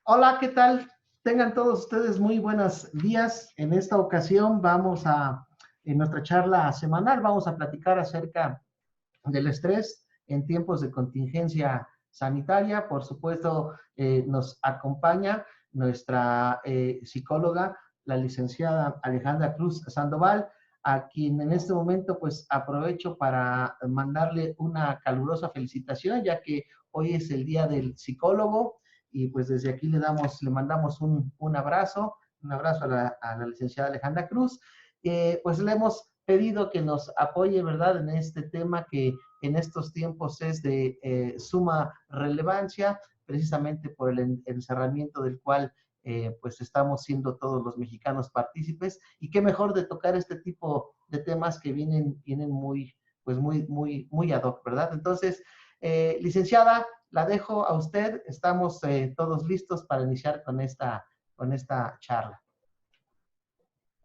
Hola, ¿qué tal? Tengan todos ustedes muy buenos días. En esta ocasión en nuestra charla semanal, vamos a platicar acerca del estrés en tiempos de contingencia sanitaria. Por supuesto, nos acompaña nuestra psicóloga, la licenciada Alejandra Cruz Sandoval, a quien en este momento pues aprovecho para mandarle una calurosa felicitación, ya que hoy es el Día del Psicólogo y pues desde aquí le mandamos un abrazo a la licenciada Alejandra Cruz. Pues le hemos pedido que nos apoye, ¿verdad?, en este tema que en estos tiempos es de suma relevancia, precisamente por el encerramiento del cual pues estamos siendo todos los mexicanos partícipes, y qué mejor de tocar este tipo de temas que vienen muy, pues muy ad hoc, ¿verdad? Entonces, licenciada, la dejo a usted, estamos todos listos para iniciar con esta charla.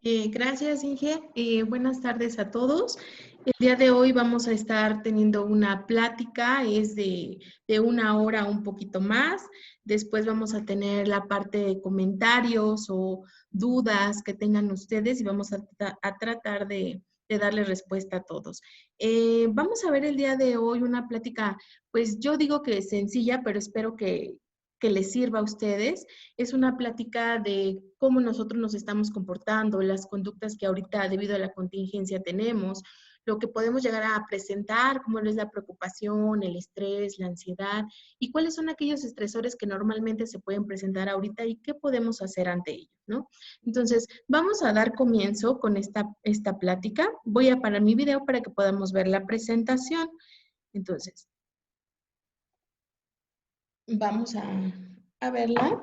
Gracias, Inge. Buenas tardes a todos. El día de hoy vamos a estar teniendo una plática, es de 1 hora, un poquito más. Después vamos a tener la parte de comentarios o dudas que tengan ustedes y vamos a tratar de darle respuesta a todos. Vamos a ver el día de hoy una plática, pues yo digo que es sencilla, pero espero que les sirva a ustedes. Es una plática de cómo nosotros nos estamos comportando, las conductas que ahorita debido a la contingencia tenemos, lo que podemos llegar a presentar, cómo es la preocupación, el estrés, la ansiedad y cuáles son aquellos estresores que normalmente se pueden presentar ahorita y qué podemos hacer ante ellos, ¿no? Entonces, vamos a dar comienzo con esta plática. Voy a parar mi video para que podamos ver la presentación. Entonces, vamos a verla.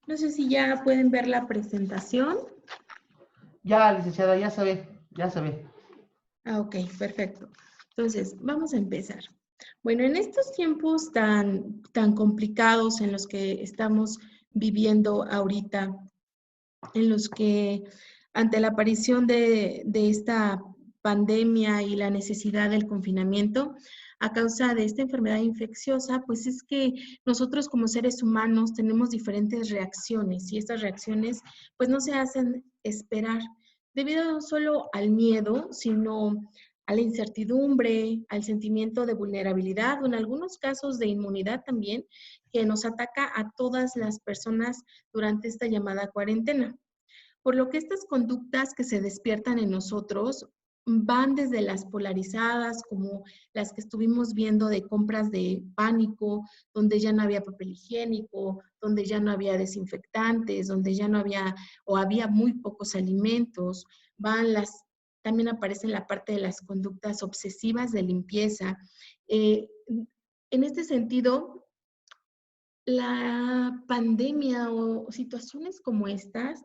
No sé si ya pueden ver la presentación. Ya, licenciada, ya se ve. Ok, perfecto. Entonces, vamos a empezar. Bueno, en estos tiempos tan complicados en los que estamos viviendo ahorita, en los que ante la aparición de esta pandemia y la necesidad del confinamiento a causa de esta enfermedad infecciosa, pues es que nosotros como seres humanos tenemos diferentes reacciones y estas reacciones pues no se hacen esperar debido no solo al miedo, sino a la incertidumbre, al sentimiento de vulnerabilidad o en algunos casos de inmunidad también, que nos ataca a todas las personas durante esta llamada cuarentena. Por lo que estas conductas que se despiertan en nosotros van desde las polarizadas, como las que estuvimos viendo de compras de pánico, donde ya no había papel higiénico, donde ya no había desinfectantes, donde ya no había o había muy pocos alimentos, también aparece la parte de las conductas obsesivas de limpieza. En este sentido, la pandemia o situaciones como estas,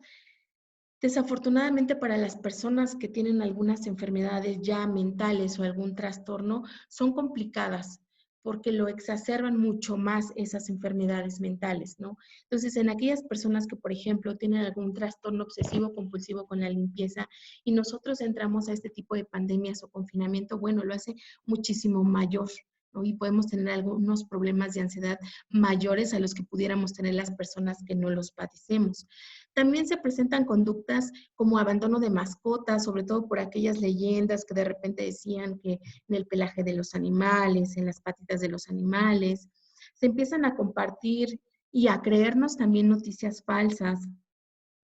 desafortunadamente para las personas que tienen algunas enfermedades ya mentales o algún trastorno, son complicadas porque lo exacerban mucho más esas enfermedades mentales, ¿no? Entonces, en aquellas personas que, por ejemplo, tienen algún trastorno obsesivo compulsivo con la limpieza y nosotros entramos a este tipo de pandemias o confinamiento, bueno, lo hace muchísimo mayor, ¿no? Y podemos tener algunos problemas de ansiedad mayores a los que pudiéramos tener las personas que no los padecemos. También se presentan conductas como abandono de mascotas, sobre todo por aquellas leyendas que de repente decían que en el pelaje de los animales, en las patitas de los animales, se empiezan a compartir y a creernos también noticias falsas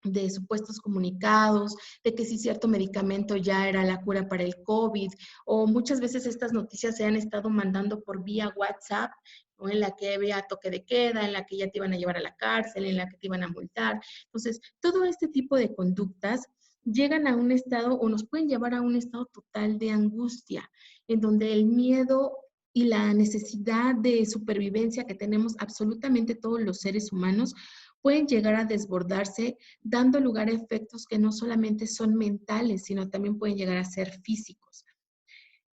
de supuestos comunicados, de que si cierto medicamento ya era la cura para el COVID, o muchas veces estas noticias se han estado mandando por vía WhatsApp, ¿no? En la que había toque de queda, en la que ya te iban a llevar a la cárcel, en la que te iban a multar. Entonces, todo este tipo de conductas llegan a un estado o nos pueden llevar a un estado total de angustia, en donde el miedo y la necesidad de supervivencia que tenemos absolutamente todos los seres humanos pueden llegar a desbordarse, dando lugar a efectos que no solamente son mentales, sino también pueden llegar a ser físicos.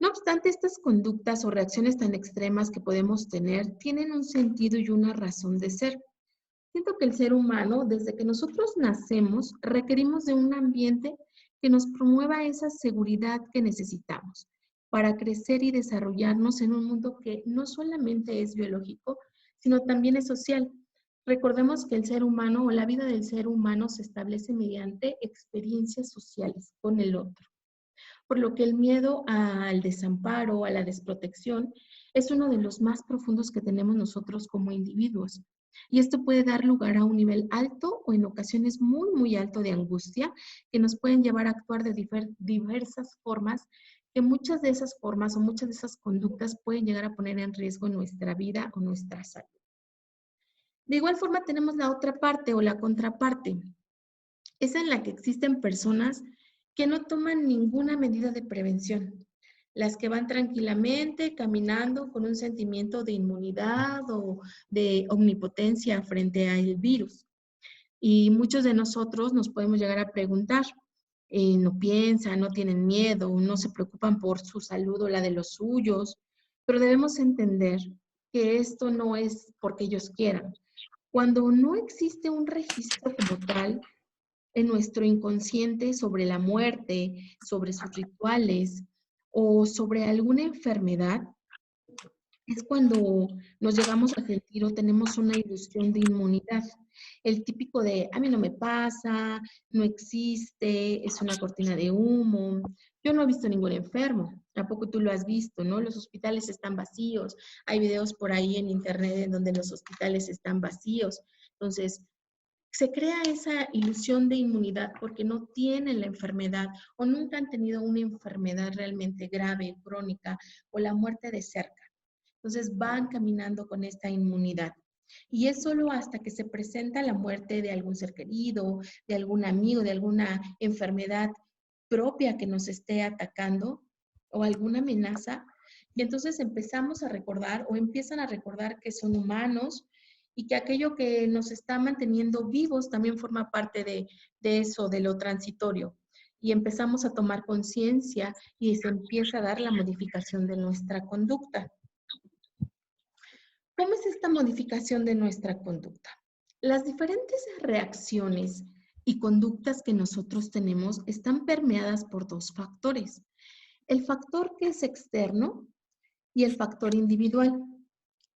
No obstante, estas conductas o reacciones tan extremas que podemos tener tienen un sentido y una razón de ser. Siento que el ser humano, desde que nosotros nacemos, requerimos de un ambiente que nos promueva esa seguridad que necesitamos para crecer y desarrollarnos en un mundo que no solamente es biológico, sino también es social. Recordemos que el ser humano o la vida del ser humano se establece mediante experiencias sociales con el otro, por lo que el miedo al desamparo, a la desprotección, es uno de los más profundos que tenemos nosotros como individuos. Y esto puede dar lugar a un nivel alto o en ocasiones muy, muy alto de angustia que nos pueden llevar a actuar de diversas formas, que muchas de esas formas o muchas de esas conductas pueden llegar a poner en riesgo nuestra vida o nuestra salud. De igual forma tenemos la otra parte o la contraparte. Es en la que existen personas que no toman ninguna medida de prevención, las que van tranquilamente caminando con un sentimiento de inmunidad o de omnipotencia frente al virus. Y muchos de nosotros nos podemos llegar a preguntar, no piensan, no tienen miedo, no se preocupan por su salud o la de los suyos, pero debemos entender que esto no es porque ellos quieran. Cuando no existe un registro como tal, en nuestro inconsciente sobre la muerte, sobre sus rituales o sobre alguna enfermedad, es cuando nos llegamos a sentir o tenemos una ilusión de inmunidad. El típico de, a mí no me pasa, no existe, es una cortina de humo. Yo no he visto ningún enfermo, tampoco tú lo has visto, ¿no? Los hospitales están vacíos. Hay videos por ahí en internet en donde los hospitales están vacíos. Entonces, se crea esa ilusión de inmunidad porque no tienen la enfermedad o nunca han tenido una enfermedad realmente grave, crónica o la muerte de cerca. Entonces van caminando con esta inmunidad. Y es solo hasta que se presenta la muerte de algún ser querido, de algún amigo, de alguna enfermedad propia que nos esté atacando o alguna amenaza, y entonces empezamos a recordar o empiezan a recordar que son humanos y que aquello que nos está manteniendo vivos también forma parte de eso, de lo transitorio. Y empezamos a tomar conciencia y se empieza a dar la modificación de nuestra conducta. ¿Cómo es esta modificación de nuestra conducta? Las diferentes reacciones y conductas que nosotros tenemos están permeadas por dos factores. El factor que es externo y el factor individual.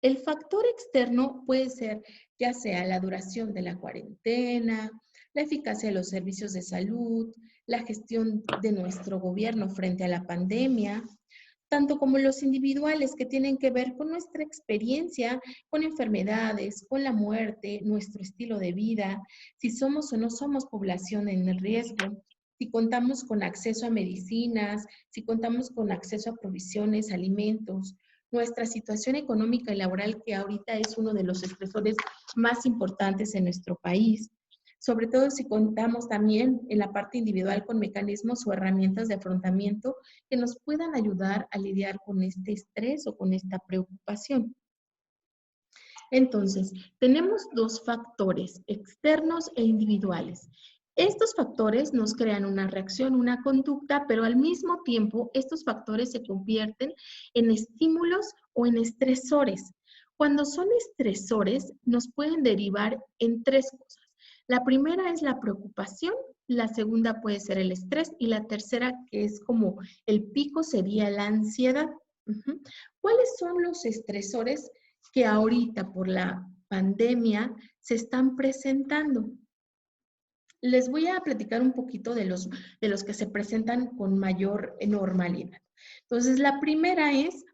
El factor externo puede ser ya sea la duración de la cuarentena, la eficacia de los servicios de salud, la gestión de nuestro gobierno frente a la pandemia, tanto como los individuales que tienen que ver con nuestra experiencia, con enfermedades, con la muerte, nuestro estilo de vida, si somos o no somos población en riesgo, si contamos con acceso a medicinas, si contamos con acceso a provisiones, alimentos, nuestra situación económica y laboral, que ahorita es uno de los estresores más importantes en nuestro país, sobre todo si contamos también en la parte individual con mecanismos o herramientas de afrontamiento que nos puedan ayudar a lidiar con este estrés o con esta preocupación. Entonces, tenemos dos factores, externos e individuales, Estos factores nos crean una reacción, una conducta, pero al mismo tiempo estos factores se convierten en estímulos o en estresores. Cuando son estresores, nos pueden derivar en tres cosas. La primera es la preocupación, la segunda puede ser el estrés y la tercera, que es como el pico, sería la ansiedad. ¿Cuáles son los estresores que ahorita por la pandemia se están presentando? Les voy a platicar un poquito de los que se presentan con mayor normalidad. Entonces, la primera es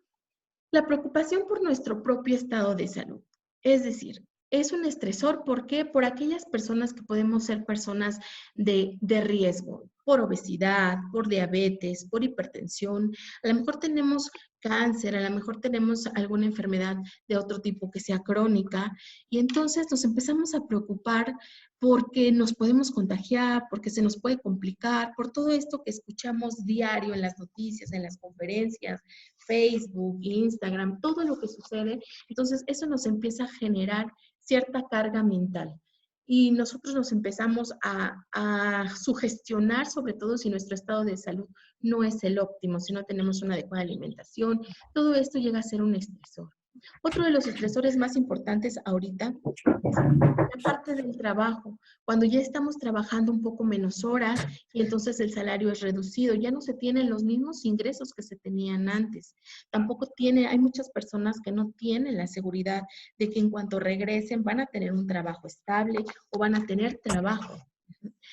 la preocupación por nuestro propio estado de salud. Es decir, es un estresor, ¿por qué? Por aquellas personas que podemos ser personas de riesgo, por obesidad, por diabetes, por hipertensión. A lo mejor tenemos cáncer, a lo mejor tenemos alguna enfermedad de otro tipo que sea crónica y entonces nos empezamos a preocupar porque nos podemos contagiar, porque se nos puede complicar, por todo esto que escuchamos diario en las noticias, en las conferencias, Facebook, Instagram, todo lo que sucede. Entonces, eso nos empieza a generar cierta carga mental. Y nosotros nos empezamos a sugestionar, sobre todo si nuestro estado de salud no es el óptimo, si no tenemos una adecuada alimentación. Todo esto llega a ser un estresor. Otro de los estresores más importantes ahorita es la parte del trabajo. Cuando ya estamos trabajando un poco menos horas y entonces el salario es reducido, ya no se tienen los mismos ingresos que se tenían antes. Tampoco hay muchas personas que no tienen la seguridad de que en cuanto regresen van a tener un trabajo estable o van a tener trabajo.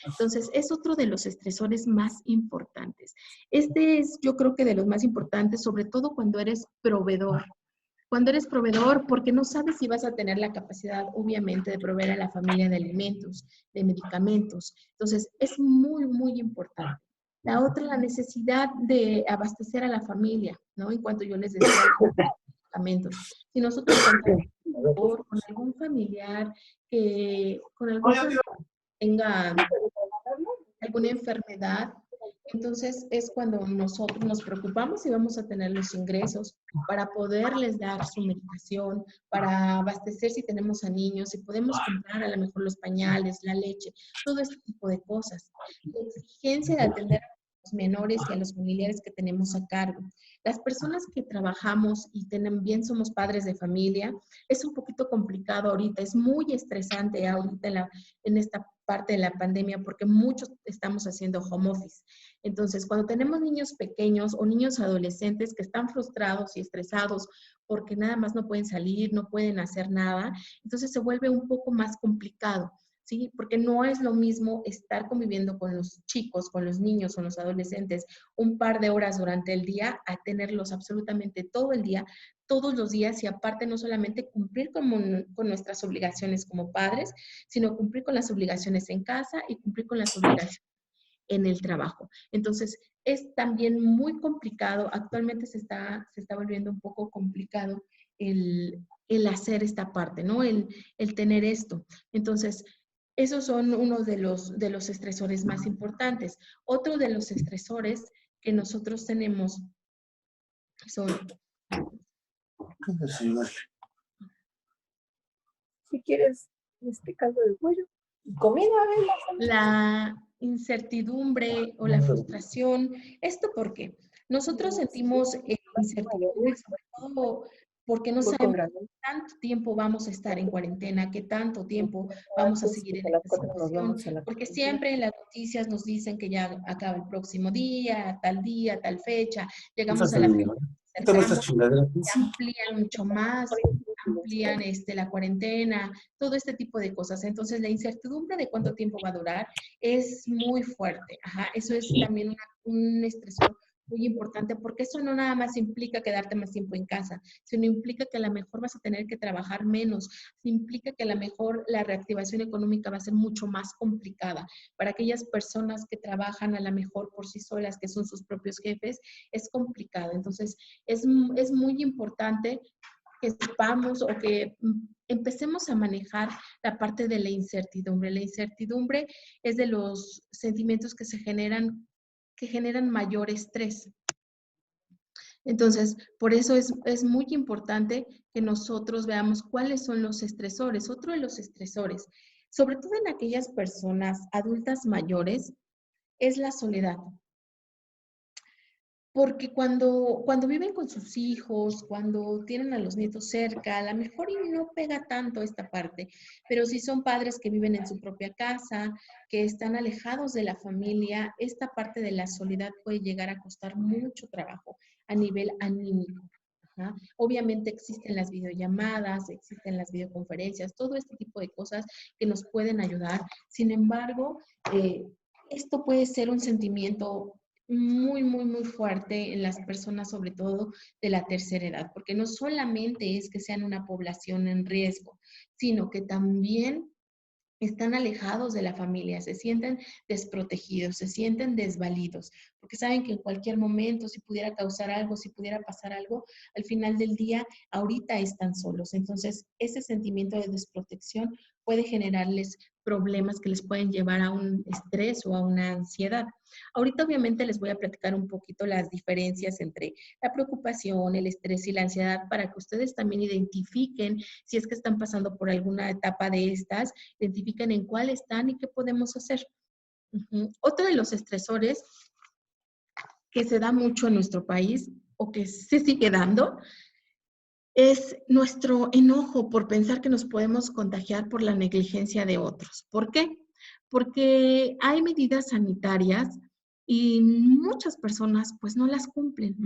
Entonces, es otro de los estresores más importantes. Este es, yo creo que de los más importantes, sobre todo cuando eres proveedor. Cuando eres proveedor, porque no sabes si vas a tener la capacidad, obviamente, de proveer a la familia de alimentos, de medicamentos. Entonces, es muy, muy importante. La otra, la necesidad de abastecer a la familia, ¿no? En cuanto yo les decía, medicamentos. Si nosotros contamos con algún familiar que con alguna tenga alguna enfermedad, entonces es cuando nosotros nos preocupamos si vamos a tener los ingresos para poderles dar su medicación, para abastecer si tenemos a niños, si podemos comprar a lo mejor los pañales, la leche, todo este tipo de cosas. La exigencia de atender a los menores y a los familiares que tenemos a cargo. Las personas que trabajamos y bien somos padres de familia, es un poquito complicado ahorita, es muy estresante ahorita en esta parte de la pandemia porque muchos estamos haciendo home office. Entonces, cuando tenemos niños pequeños o niños adolescentes que están frustrados y estresados porque nada más no pueden salir, no pueden hacer nada, entonces se vuelve un poco más complicado. ¿Sí? Porque no es lo mismo estar conviviendo con los chicos, con los niños o los adolescentes un par de horas durante el día a tenerlos absolutamente todo el día, todos los días y aparte no solamente cumplir con nuestras obligaciones como padres, sino cumplir con las obligaciones en casa y cumplir con las obligaciones en el trabajo. Entonces, es también muy complicado, actualmente se está volviendo un poco complicado el hacer esta parte, ¿no? El tener esto. Entonces, esos son uno de los estresores más importantes. Otro de los estresores que nosotros tenemos son... Si quieres, en este caso del pollo, comida, la incertidumbre o la frustración. ¿Esto por qué? Nosotros sentimos incertidumbre, sobre todo porque no sabemos qué tanto tiempo vamos a estar en cuarentena, qué tanto tiempo vamos a seguir en esta situación, porque siempre en las noticias nos dicen que ya acaba el próximo día, tal fecha, llegamos a la fecha, amplían mucho más, amplían la cuarentena, todo este tipo de cosas. Entonces, la incertidumbre de cuánto tiempo va a durar es muy fuerte. Ajá, eso es también un estresor muy importante, porque eso no nada más implica quedarte más tiempo en casa, sino implica que a lo mejor vas a tener que trabajar menos, implica que a lo mejor la reactivación económica va a ser mucho más complicada. Para aquellas personas que trabajan a lo mejor por sí solas, que son sus propios jefes, es complicado. Entonces, es muy importante que sepamos o que empecemos a manejar la parte de la incertidumbre. La incertidumbre es de los sentimientos que generan mayor estrés. Entonces, por eso es muy importante que nosotros veamos cuáles son los estresores. Otro de los estresores sobre todo en aquellas personas adultas mayores, es la soledad. Porque cuando viven con sus hijos, cuando tienen a los nietos cerca, a lo mejor y no pega tanto esta parte, pero si son padres que viven en su propia casa, que están alejados de la familia, esta parte de la soledad puede llegar a costar mucho trabajo a nivel anímico. Ajá. Obviamente existen las videollamadas, existen las videoconferencias, todo este tipo de cosas que nos pueden ayudar. Sin embargo, esto puede ser un sentimiento muy, muy, muy fuerte en las personas, sobre todo de la tercera edad, porque no solamente es que sean una población en riesgo, sino que también están alejados de la familia, se sienten desprotegidos, se sienten desvalidos, porque saben que en cualquier momento, si pudiera causar algo, si pudiera pasar algo, al final del día, ahorita están solos. Entonces, ese sentimiento de desprotección puede generarles problemas que les pueden llevar a un estrés o a una ansiedad. Ahorita obviamente les voy a platicar un poquito las diferencias entre la preocupación, el estrés y la ansiedad para que ustedes también identifiquen si es que están pasando por alguna etapa de estas, identifiquen en cuál están y qué podemos hacer. Otro de los estresores que se da mucho en nuestro país o que se sigue dando es nuestro enojo por pensar que nos podemos contagiar por la negligencia de otros. ¿Por qué? Porque hay medidas sanitarias y muchas personas pues no las cumplen.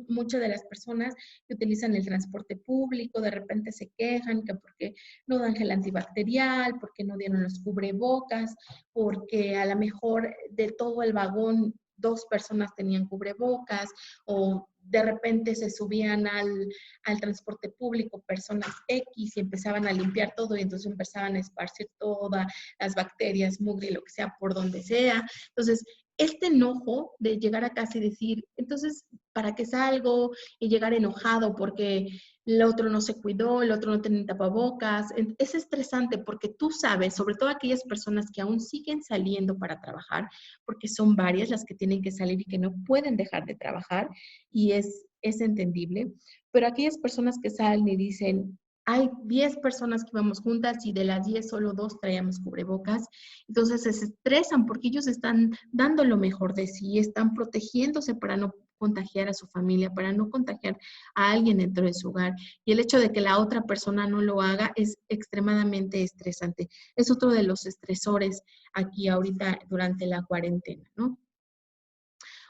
Muchas de las personas que utilizan el transporte público de repente se quejan que porque no dan gel antibacterial, porque no dieron los cubrebocas, porque a lo mejor de todo el vagón 2 personas tenían cubrebocas o de repente se subían al transporte público personas X y empezaban a limpiar todo y entonces empezaban a esparcir todas las bacterias, mugre, lo que sea, por donde sea. Entonces, este enojo de llegar a casa y decir, entonces, ¿para qué salgo? Y llegar enojado porque el otro no se cuidó, el otro no tiene tapabocas. Es estresante porque tú sabes, sobre todo aquellas personas que aún siguen saliendo para trabajar, porque son varias las que tienen que salir y que no pueden dejar de trabajar, y es entendible, pero aquellas personas que salen y dicen, hay 10 personas que íbamos juntas y de las 10 solo 2 traíamos cubrebocas, entonces se estresan porque ellos están dando lo mejor de sí, están protegiéndose para no contagiar a su familia, para no contagiar a alguien dentro de su hogar. Y el hecho de que la otra persona no lo haga es extremadamente estresante. Es otro de los estresores aquí ahorita durante la cuarentena, ¿no?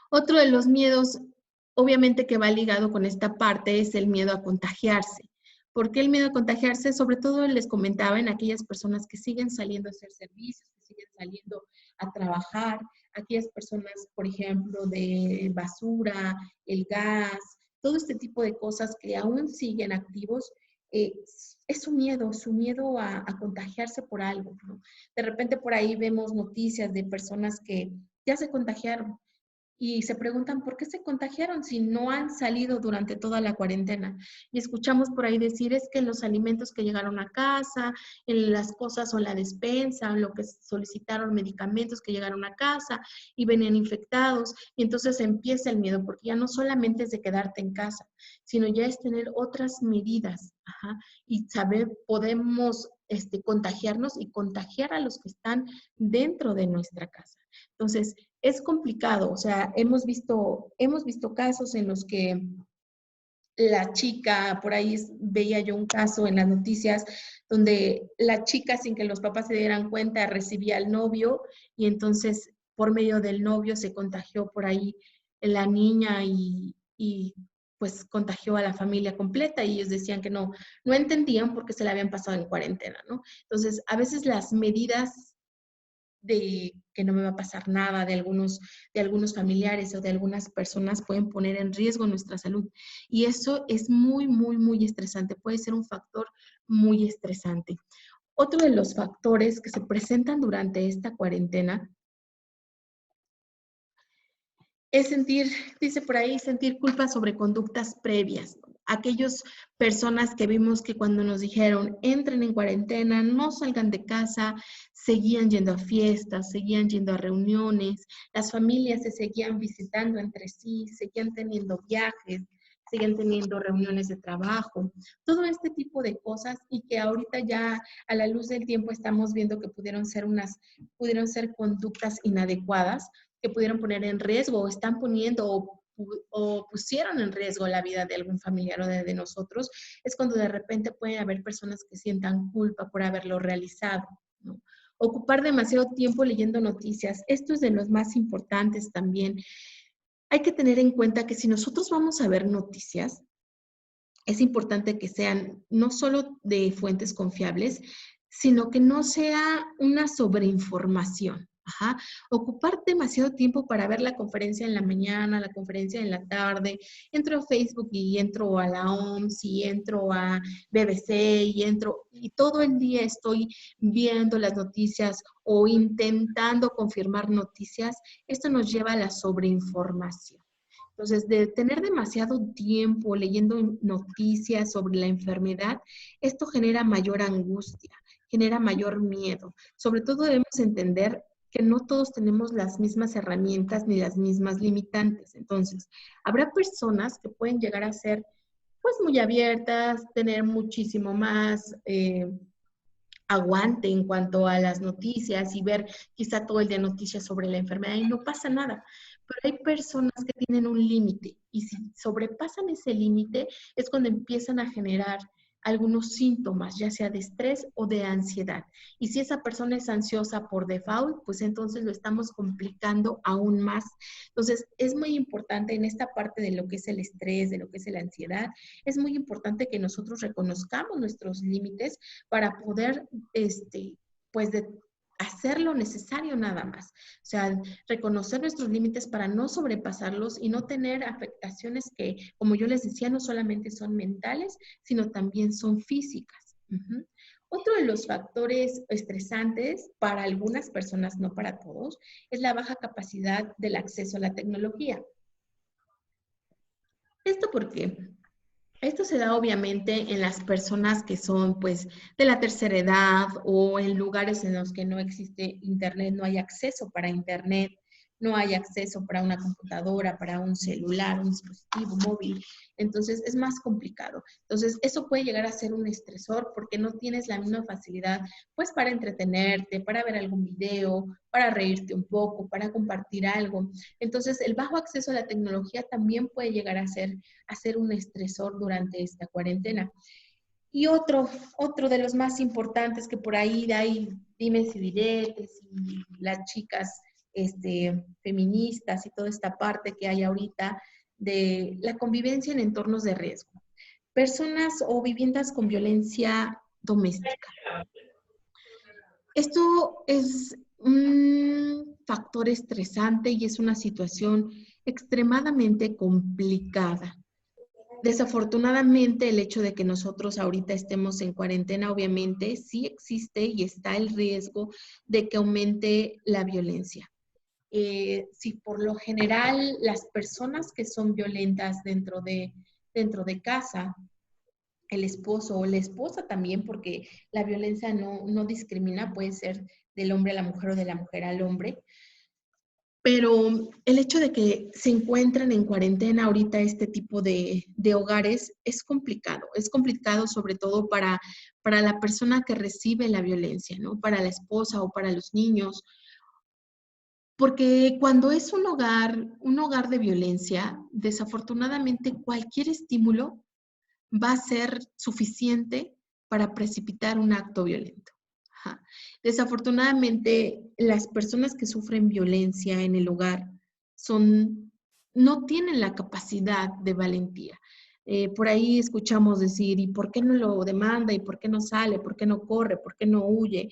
Otro de los miedos, obviamente que va ligado con esta parte, es el miedo a contagiarse. ¿Por qué el miedo a contagiarse? Sobre todo les comentaba en aquellas personas que siguen saliendo a hacer servicios, que siguen saliendo a trabajar, aquellas personas, por ejemplo, de basura, el gas, todo este tipo de cosas que aún siguen activos, es su miedo a contagiarse por algo, ¿no? De repente por ahí vemos noticias de personas que ya se contagiaron, y se preguntan por qué se contagiaron si no han salido durante toda la cuarentena. Y escuchamos por ahí decir es que los alimentos que llegaron a casa, en las cosas o la despensa, o lo que solicitaron medicamentos que llegaron a casa y venían infectados. Y entonces empieza el miedo, porque ya no solamente es de quedarte en casa, sino ya es tener otras medidas. Ajá, y saber, podemos contagiarnos y contagiar a los que están dentro de nuestra casa. Entonces, es complicado, o sea, hemos visto casos en los que la chica, por ahí veía yo un caso en las noticias, donde la chica, sin que los papás se dieran cuenta, recibía al novio y entonces por medio del novio se contagió por ahí la niña y pues contagió a la familia completa y ellos decían que no entendían por qué se la habían pasado en cuarentena, ¿no? Entonces, a veces las medidas de que no me va a pasar nada, de algunos familiares o de algunas personas pueden poner en riesgo nuestra salud. Y eso es muy, muy, muy estresante. Puede ser un factor muy estresante. Otro de los factores que se presentan durante esta cuarentena es dice por ahí, sentir culpa sobre conductas previas. Aquellas personas que vimos que cuando nos dijeron entren en cuarentena, no salgan de casa, seguían yendo a fiestas, seguían yendo a reuniones, las familias se seguían visitando entre sí, seguían teniendo viajes, siguen teniendo reuniones de trabajo, todo este tipo de cosas y que ahorita ya a la luz del tiempo estamos viendo que pudieron ser conductas inadecuadas que pudieron poner en riesgo o están poniendo o pusieron en riesgo la vida de algún familiar o de nosotros, es cuando de repente pueden haber personas que sientan culpa por haberlo realizado, ¿no? Ocupar demasiado tiempo leyendo noticias, esto es de los más importantes también. Hay que tener en cuenta que si nosotros vamos a ver noticias, es importante que sean no solo de fuentes confiables, sino que no sea una sobreinformación. Ajá. Ocupar demasiado tiempo para ver la conferencia en la mañana, la conferencia en la tarde, entro a Facebook y entro a la OMS y entro a BBC y todo el día estoy viendo las noticias o intentando confirmar noticias. Esto nos lleva a la sobreinformación. Entonces, de tener demasiado tiempo leyendo noticias sobre la enfermedad, esto genera mayor angustia, genera mayor miedo. Sobre todo debemos entender que no todos tenemos las mismas herramientas ni las mismas limitantes. Entonces, habrá personas que pueden llegar a ser pues muy abiertas, tener muchísimo más aguante en cuanto a las noticias y ver quizá todo el día noticias sobre la enfermedad y no pasa nada. Pero hay personas que tienen un límite y si sobrepasan ese límite es cuando empiezan a generar algunos síntomas, ya sea de estrés o de ansiedad. Y si esa persona es ansiosa por default, pues entonces lo estamos complicando aún más. Entonces, es muy importante en esta parte de lo que es el estrés, de lo que es la ansiedad, es muy importante que nosotros reconozcamos nuestros límites para poder, pues, hacer lo necesario nada más. O sea, reconocer nuestros límites para no sobrepasarlos y no tener afectaciones que, como yo les decía, no solamente son mentales, sino también son físicas. Otro de los factores estresantes para algunas personas, no para todos, es la baja capacidad del acceso a la tecnología. ¿Esto por qué? Esto se da obviamente en las personas que son pues de la tercera edad o en lugares en los que no existe internet, no hay acceso para internet, no hay acceso para una computadora, para un celular, un dispositivo móvil. Entonces es más complicado. Entonces eso puede llegar a ser un estresor porque no tienes la misma facilidad pues para entretenerte, para ver algún video, para reírte un poco, para compartir algo. Entonces el bajo acceso a la tecnología también puede llegar a ser un estresor durante esta cuarentena. Y otro de los más importantes que por ahí hay dimes y diretes y las chicas feministas y toda esta parte que hay ahorita de la convivencia en entornos de riesgo. Personas o viviendas con violencia doméstica. Esto es un factor estresante y es una situación extremadamente complicada. Desafortunadamente, el hecho de que nosotros ahorita estemos en cuarentena, obviamente, sí existe y está el riesgo de que aumente la violencia. Si por lo general las personas que son violentas dentro de casa, el esposo o la esposa también, porque la violencia no discrimina, puede ser del hombre a la mujer o de la mujer al hombre, pero el hecho de que se encuentren en cuarentena ahorita este tipo de hogares es complicado sobre todo para la persona que recibe la violencia, ¿no? Para la esposa o para los niños, porque cuando es un hogar de violencia, desafortunadamente cualquier estímulo va a ser suficiente para precipitar un acto violento. Ajá. Desafortunadamente, las personas que sufren violencia en el hogar no tienen la capacidad de valentía. Por ahí escuchamos decir, ¿y por qué no lo demanda? ¿Y por qué no sale? ¿Por qué no corre? ¿Por qué no huye?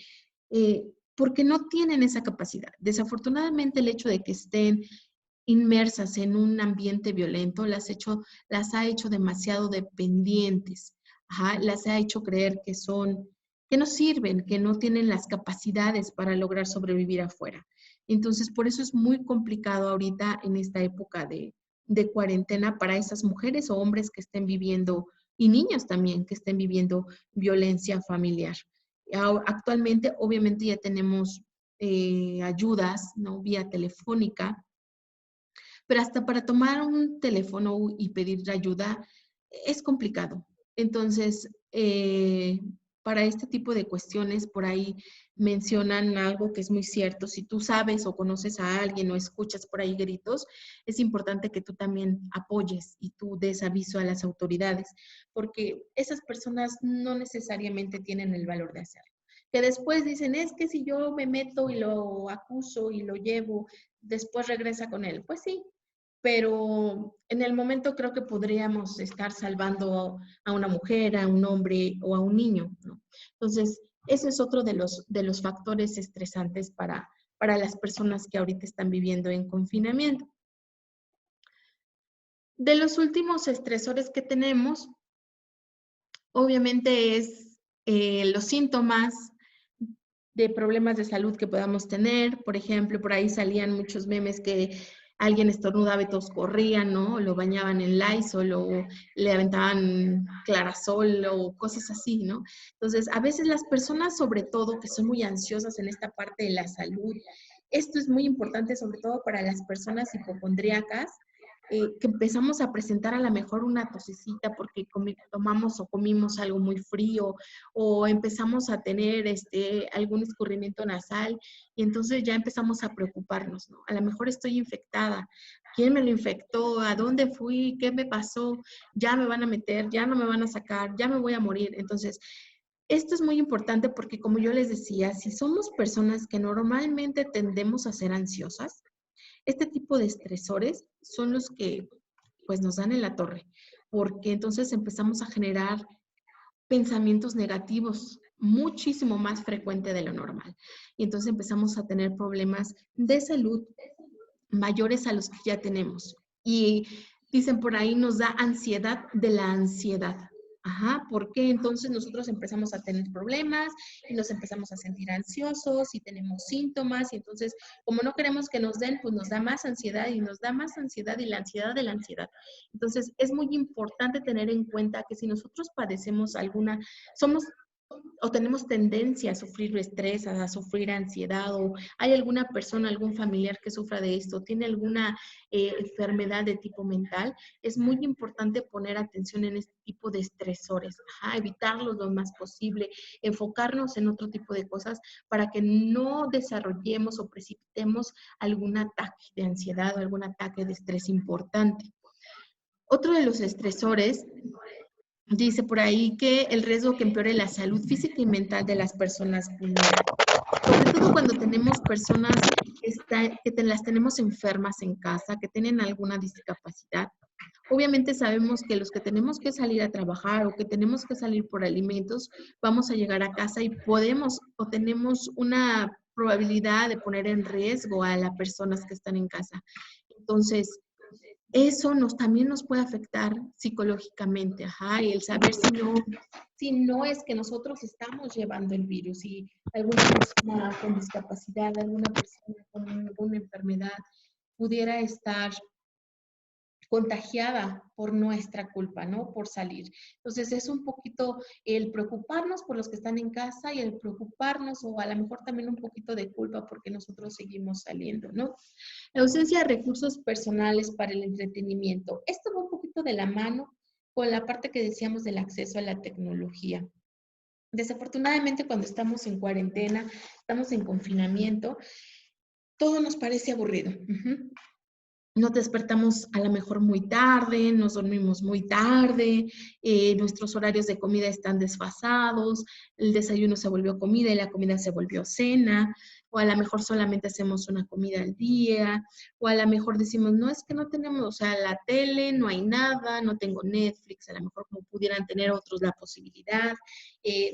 Porque no tienen esa capacidad. Desafortunadamente, el hecho de que estén inmersas en un ambiente violento las ha hecho demasiado dependientes. Ajá, las ha hecho creer que no sirven, que no tienen las capacidades para lograr sobrevivir afuera. Entonces, por eso es muy complicado ahorita en esta época de cuarentena para esas mujeres o hombres que estén viviendo, y niños también, que estén viviendo violencia familiar. Actualmente, obviamente, ya tenemos ayudas, ¿no? Vía telefónica, pero hasta para tomar un teléfono y pedir ayuda es complicado. Entonces, para este tipo de cuestiones, por ahí mencionan algo que es muy cierto. Si tú sabes o conoces a alguien o escuchas por ahí gritos, es importante que tú también apoyes y tú des aviso a las autoridades, porque esas personas no necesariamente tienen el valor de hacerlo. Que después dicen, es que si yo me meto y lo acuso y lo llevo, después regresa con él. Pues sí, pero en el momento creo que podríamos estar salvando a una mujer, a un hombre o a un niño, ¿no? Entonces, ese es otro de los factores estresantes para las personas que ahorita están viviendo en confinamiento. De los últimos estresores que tenemos, obviamente es los síntomas de problemas de salud que podamos tener. Por ejemplo, por ahí salían muchos memes que alguien estornudaba y todos corrían, ¿no? Lo bañaban en Lysol o le aventaban Clarasol o cosas así, ¿no? Entonces, a veces las personas, sobre todo, que son muy ansiosas en esta parte de la salud, esto es muy importante, sobre todo para las personas hipocondríacas, que empezamos a presentar a lo mejor una tosecita porque tomamos o comimos algo muy frío o empezamos a tener algún escurrimiento nasal y entonces ya empezamos a preocuparnos, ¿no? A lo mejor estoy infectada. ¿Quién me lo infectó? ¿A dónde fui? ¿Qué me pasó? Ya me van a meter, ya no me van a sacar, ya me voy a morir. Entonces, esto es muy importante porque, como yo les decía, si somos personas que normalmente tendemos a ser ansiosas, este tipo de estresores son los que pues nos dan en la torre, porque entonces empezamos a generar pensamientos negativos muchísimo más frecuente de lo normal. Y entonces empezamos a tener problemas de salud mayores a los que ya tenemos. Y dicen por ahí, nos da ansiedad de la ansiedad. Ajá, porque entonces nosotros empezamos a tener problemas y nos empezamos a sentir ansiosos y tenemos síntomas y entonces como no queremos que nos den, pues nos da más ansiedad y nos da más ansiedad y la ansiedad de la ansiedad. Entonces es muy importante tener en cuenta que si nosotros padecemos alguna, somos o tenemos tendencia a sufrir estrés, a sufrir ansiedad, o hay alguna persona, algún familiar que sufra de esto, tiene alguna enfermedad de tipo mental, es muy importante poner atención en este tipo de estresores, evitarlos lo más posible, enfocarnos en otro tipo de cosas para que no desarrollemos o precipitemos algún ataque de ansiedad o algún ataque de estrés importante. Otro de los estresores dice por ahí que el riesgo que empeore la salud física y mental de las personas vulnerables. Sobre todo cuando tenemos personas las tenemos enfermas en casa, que tienen alguna discapacidad. Obviamente sabemos que los que tenemos que salir a trabajar o que tenemos que salir por alimentos, vamos a llegar a casa y podemos o tenemos una probabilidad de poner en riesgo a las personas que están en casa. Entonces, eso también nos puede afectar psicológicamente, y el saber si no es que nosotros estamos llevando el virus y alguna persona con discapacidad, alguna persona con alguna enfermedad pudiera estar contagiada por nuestra culpa, ¿no? Por salir. Entonces es un poquito el preocuparnos por los que están en casa y el preocuparnos o a lo mejor también un poquito de culpa porque nosotros seguimos saliendo, ¿no? La ausencia de recursos personales para el entretenimiento. Esto va un poquito de la mano con la parte que decíamos del acceso a la tecnología. Desafortunadamente, cuando estamos en cuarentena, estamos en confinamiento, todo nos parece aburrido. Nos despertamos a lo mejor muy tarde, nos dormimos muy tarde, nuestros horarios de comida están desfasados, el desayuno se volvió comida y la comida se volvió cena, o a lo mejor solamente hacemos una comida al día, o a lo mejor decimos, no, es que no tenemos, o sea, la tele, no hay nada, no tengo Netflix, a lo mejor como pudieran tener otros la posibilidad,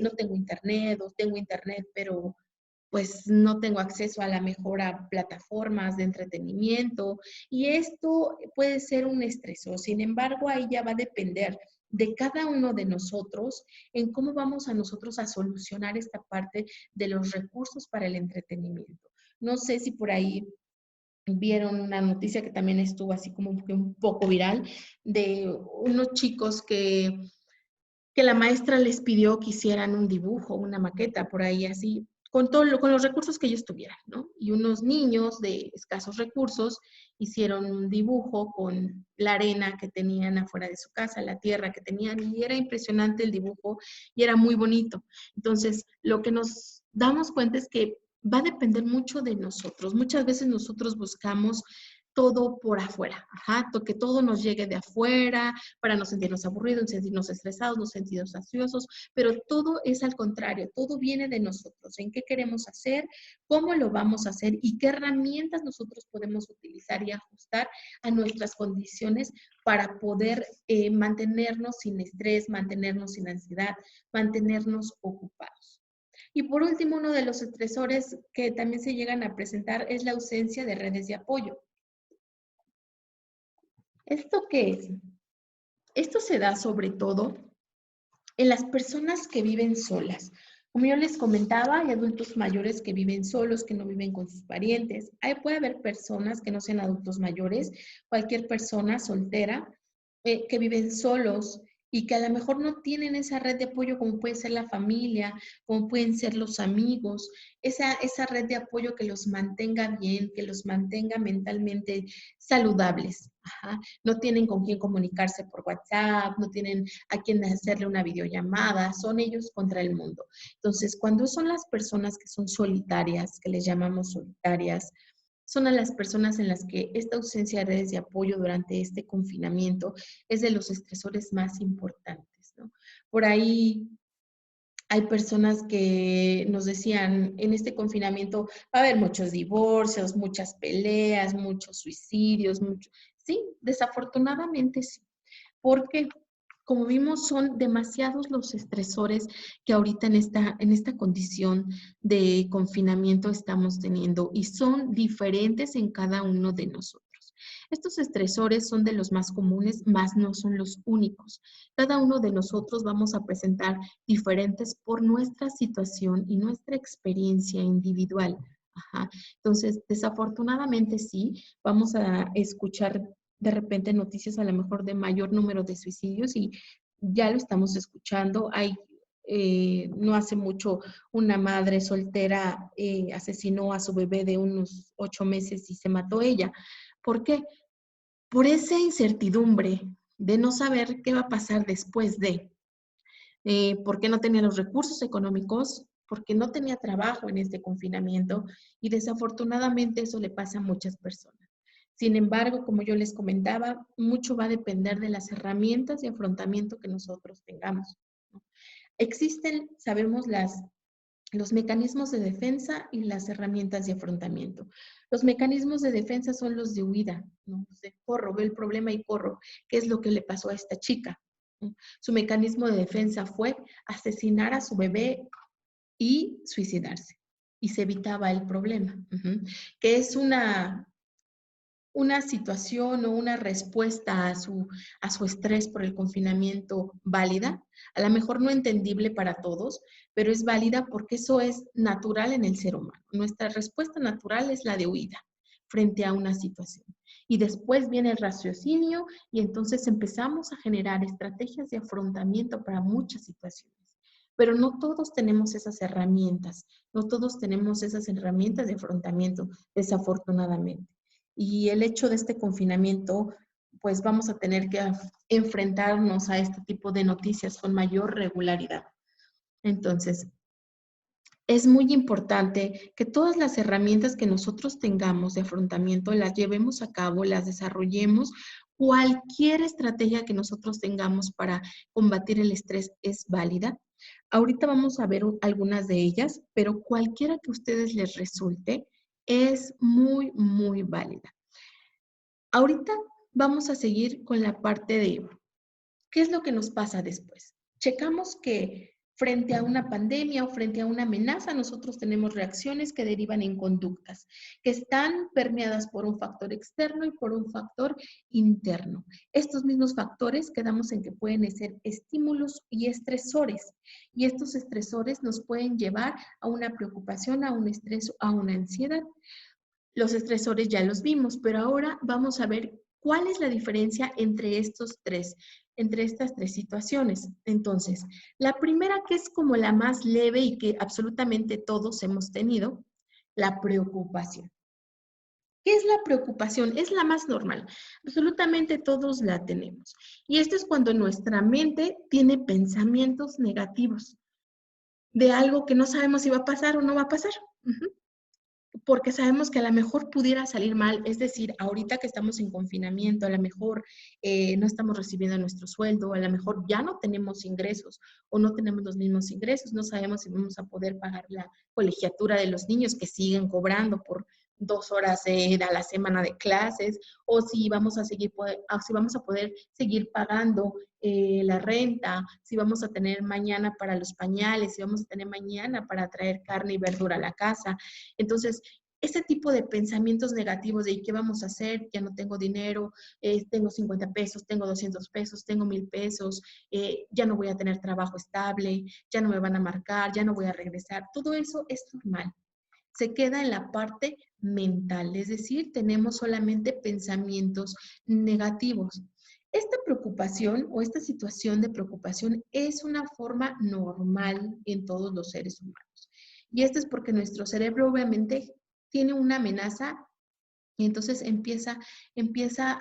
no tengo internet, o tengo internet, pero pues no tengo acceso a la mejor a plataformas de entretenimiento y esto puede ser un estresor. Sin embargo, ahí ya va a depender de cada uno de nosotros en cómo vamos a nosotros a solucionar esta parte de los recursos para el entretenimiento. No sé si por ahí vieron una noticia que también estuvo así como un poco viral de unos chicos que la maestra les pidió que hicieran un dibujo, una maqueta por ahí así, con los recursos que ellos tuvieran, ¿no? Y unos niños de escasos recursos hicieron un dibujo con la arena que tenían afuera de su casa, la tierra que tenían, y era impresionante el dibujo y era muy bonito. Entonces, lo que nos damos cuenta es que va a depender mucho de nosotros. Muchas veces nosotros buscamos todo por afuera, que todo nos llegue de afuera para no sentirnos aburridos, no sentirnos estresados, no sentirnos ansiosos, pero todo es al contrario, todo viene de nosotros, en qué queremos hacer, cómo lo vamos a hacer y qué herramientas nosotros podemos utilizar y ajustar a nuestras condiciones para poder mantenernos sin estrés, mantenernos sin ansiedad, mantenernos ocupados. Y por último, uno de los estresores que también se llegan a presentar es la ausencia de redes de apoyo. ¿Esto qué es? Esto se da sobre todo en las personas que viven solas. Como yo les comentaba, hay adultos mayores que viven solos, que no viven con sus parientes. Ahí puede haber personas que no sean adultos mayores, cualquier persona soltera que viven solos y que a lo mejor no tienen esa red de apoyo como puede ser la familia, como pueden ser los amigos, esa red de apoyo que los mantenga bien, que los mantenga mentalmente saludables. No tienen con quién comunicarse por WhatsApp, no tienen a quién hacerle una videollamada, son ellos contra el mundo. Entonces, cuando son las personas que son solitarias, que les llamamos solitarias, son a las personas en las que esta ausencia de redes de apoyo durante este confinamiento es de los estresores más importantes, ¿no? Por ahí hay personas que nos decían, en este confinamiento va a haber muchos divorcios, muchas peleas, muchos suicidios, sí, desafortunadamente sí. Porque, como vimos, son demasiados los estresores que ahorita en esta condición de confinamiento estamos teniendo y son diferentes en cada uno de nosotros. Estos estresores son de los más comunes, más no son los únicos. Cada uno de nosotros vamos a presentar diferentes por nuestra situación y nuestra experiencia individual. Entonces, desafortunadamente sí, vamos a escuchar de repente noticias a lo mejor de mayor número de suicidios y ya lo estamos escuchando. Hay, no hace mucho, una madre soltera asesinó a su bebé de unos 8 meses y se mató ella. ¿Por qué? Por esa incertidumbre de no saber qué va a pasar después de, porque no tenía los recursos económicos, porque no tenía trabajo en este confinamiento y desafortunadamente eso le pasa a muchas personas. Sin embargo, como yo les comentaba, mucho va a depender de las herramientas de afrontamiento que nosotros tengamos, ¿no? Existen, sabemos, los mecanismos de defensa y las herramientas de afrontamiento. Los mecanismos de defensa son los de huida, ¿no? Corro, veo el problema y corro. ¿Qué es lo que le pasó a esta chica? ¿No? Su mecanismo de defensa fue asesinar a su bebé y suicidarse. Y se evitaba el problema, que es una situación o una respuesta a su estrés por el confinamiento válida, a lo mejor no entendible para todos, pero es válida porque eso es natural en el ser humano. Nuestra respuesta natural es la de huida frente a una situación. Y después viene el raciocinio y entonces empezamos a generar estrategias de afrontamiento para muchas situaciones. Pero no todos tenemos esas herramientas, no todos tenemos esas herramientas de afrontamiento, desafortunadamente. Y el hecho de este confinamiento, pues vamos a tener que enfrentarnos a este tipo de noticias con mayor regularidad. Entonces, es muy importante que todas las herramientas que nosotros tengamos de afrontamiento las llevemos a cabo, las desarrollemos. Cualquier estrategia que nosotros tengamos para combatir el estrés es válida. Ahorita vamos a ver algunas de ellas, pero cualquiera que a ustedes les resulte es muy, muy válida. Ahorita vamos a seguir con la parte de qué es lo que nos pasa después. Checamos que frente a una pandemia o frente a una amenaza, nosotros tenemos reacciones que derivan en conductas que están permeadas por un factor externo y por un factor interno. Estos mismos factores quedamos en que pueden ser estímulos y estresores. Y estos estresores nos pueden llevar a una preocupación, a un estrés, a una ansiedad. Los estresores ya los vimos, pero ahora vamos a ver cuál es la diferencia entre estos tres. entre estas tres situaciones. Entonces, la primera, que es como la más leve y que absolutamente todos hemos tenido, la preocupación. ¿Qué es la preocupación? Es la más normal. Absolutamente todos la tenemos. Y esto es cuando nuestra mente tiene pensamientos negativos de algo que no sabemos si va a pasar o no va a pasar. Porque sabemos que a lo mejor pudiera salir mal, es decir, ahorita que estamos en confinamiento, a lo mejor no estamos recibiendo nuestro sueldo, a lo mejor ya no tenemos ingresos o no tenemos los mismos ingresos, no sabemos si vamos a poder pagar la colegiatura de los niños que siguen cobrando por 2 horas a la semana de clases, o si vamos a si vamos a poder seguir pagando la renta, si vamos a tener mañana para los pañales, si vamos a tener mañana para traer carne y verdura a la casa. Entonces, ese tipo de pensamientos negativos de ¿qué vamos a hacer? Ya no tengo dinero, tengo 50 pesos, tengo 200 pesos, tengo 1000 pesos, ya no voy a tener trabajo estable, ya no me van a marcar, ya no voy a regresar. Todo eso es normal. Se queda en la parte mental, es decir, tenemos solamente pensamientos negativos. Esta preocupación o esta situación de preocupación es una forma normal en todos los seres humanos. Y esto es porque nuestro cerebro obviamente tiene una amenaza y entonces empieza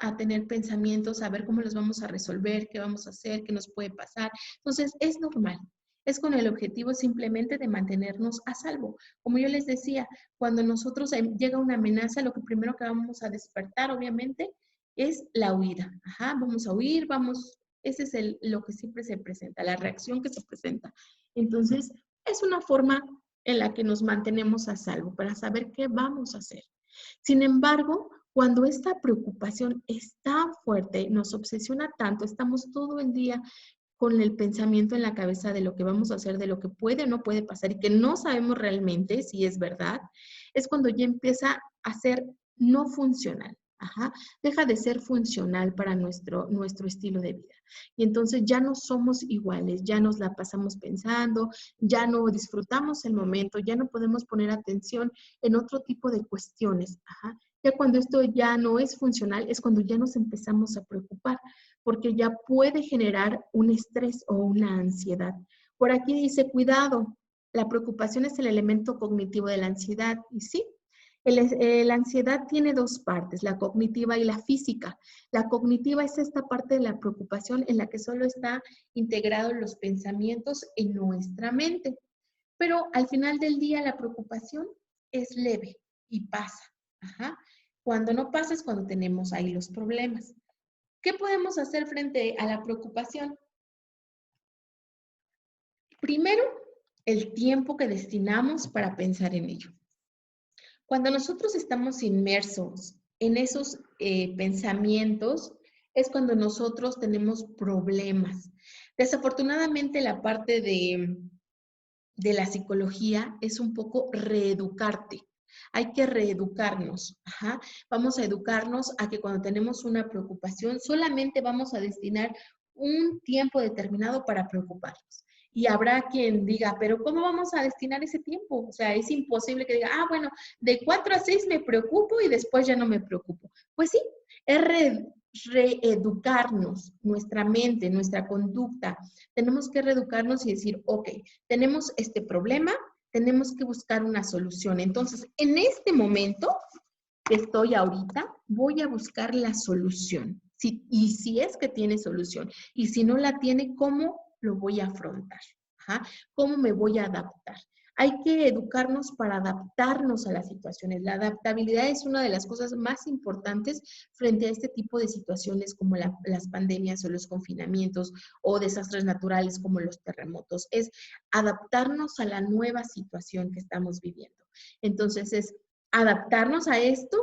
a tener pensamientos, a ver cómo los vamos a resolver, qué vamos a hacer, qué nos puede pasar. Entonces, es normal. Es con el objetivo simplemente de mantenernos a salvo. Como yo les decía, cuando nosotros llega una amenaza, lo que primero que vamos a despertar, obviamente, es la huida. Ajá, vamos a huir, ese es lo que siempre se presenta, la reacción que se presenta. Entonces, es una forma en la que nos mantenemos a salvo para saber qué vamos a hacer. Sin embargo, cuando esta preocupación es tan fuerte, nos obsesiona tanto, estamos todo el día con el pensamiento en la cabeza de lo que vamos a hacer, de lo que puede o no puede pasar y que no sabemos realmente si es verdad, es cuando ya empieza a ser no funcional. Ajá. Deja de ser funcional para nuestro estilo de vida. Y entonces ya no somos iguales, ya nos la pasamos pensando, ya no disfrutamos el momento, ya no podemos poner atención en otro tipo de cuestiones. Ajá. Ya cuando esto ya no es funcional, es cuando ya nos empezamos a preocupar, porque ya puede generar un estrés o una ansiedad. Por aquí dice, cuidado, la preocupación es el elemento cognitivo de la ansiedad. Y sí, la ansiedad tiene dos partes, la cognitiva y la física. La cognitiva es esta parte de la preocupación en la que solo está integrados los pensamientos en nuestra mente. Pero al final del día la preocupación es leve y pasa. Ajá. Cuando no pasa es cuando tenemos ahí los problemas. ¿Qué podemos hacer frente a la preocupación? Primero, el tiempo que destinamos para pensar en ello. Cuando nosotros estamos inmersos en esos pensamientos, es cuando nosotros tenemos problemas. Desafortunadamente, la parte de la psicología es un poco reeducarte. Hay que reeducarnos. Ajá. Vamos a educarnos a que cuando tenemos una preocupación, solamente vamos a destinar un tiempo determinado para preocuparnos. Y habrá quien diga, pero ¿cómo vamos a destinar ese tiempo? O sea, es imposible que diga, bueno, de 4 a 6 me preocupo y después ya no me preocupo. Pues sí, es reeducarnos, nuestra mente, nuestra conducta. Tenemos que reeducarnos y decir, ok, tenemos este problema, tenemos que buscar una solución. Entonces, en este momento que estoy ahorita, voy a buscar la solución. Y si es que tiene solución. Y si no la tiene, ¿cómo lo voy a afrontar? Ajá. ¿Cómo me voy a adaptar? Hay que educarnos para adaptarnos a las situaciones. La adaptabilidad es una de las cosas más importantes frente a este tipo de situaciones como las pandemias o los confinamientos o desastres naturales como los terremotos. Es adaptarnos a la nueva situación que estamos viviendo. Entonces, es adaptarnos a esto,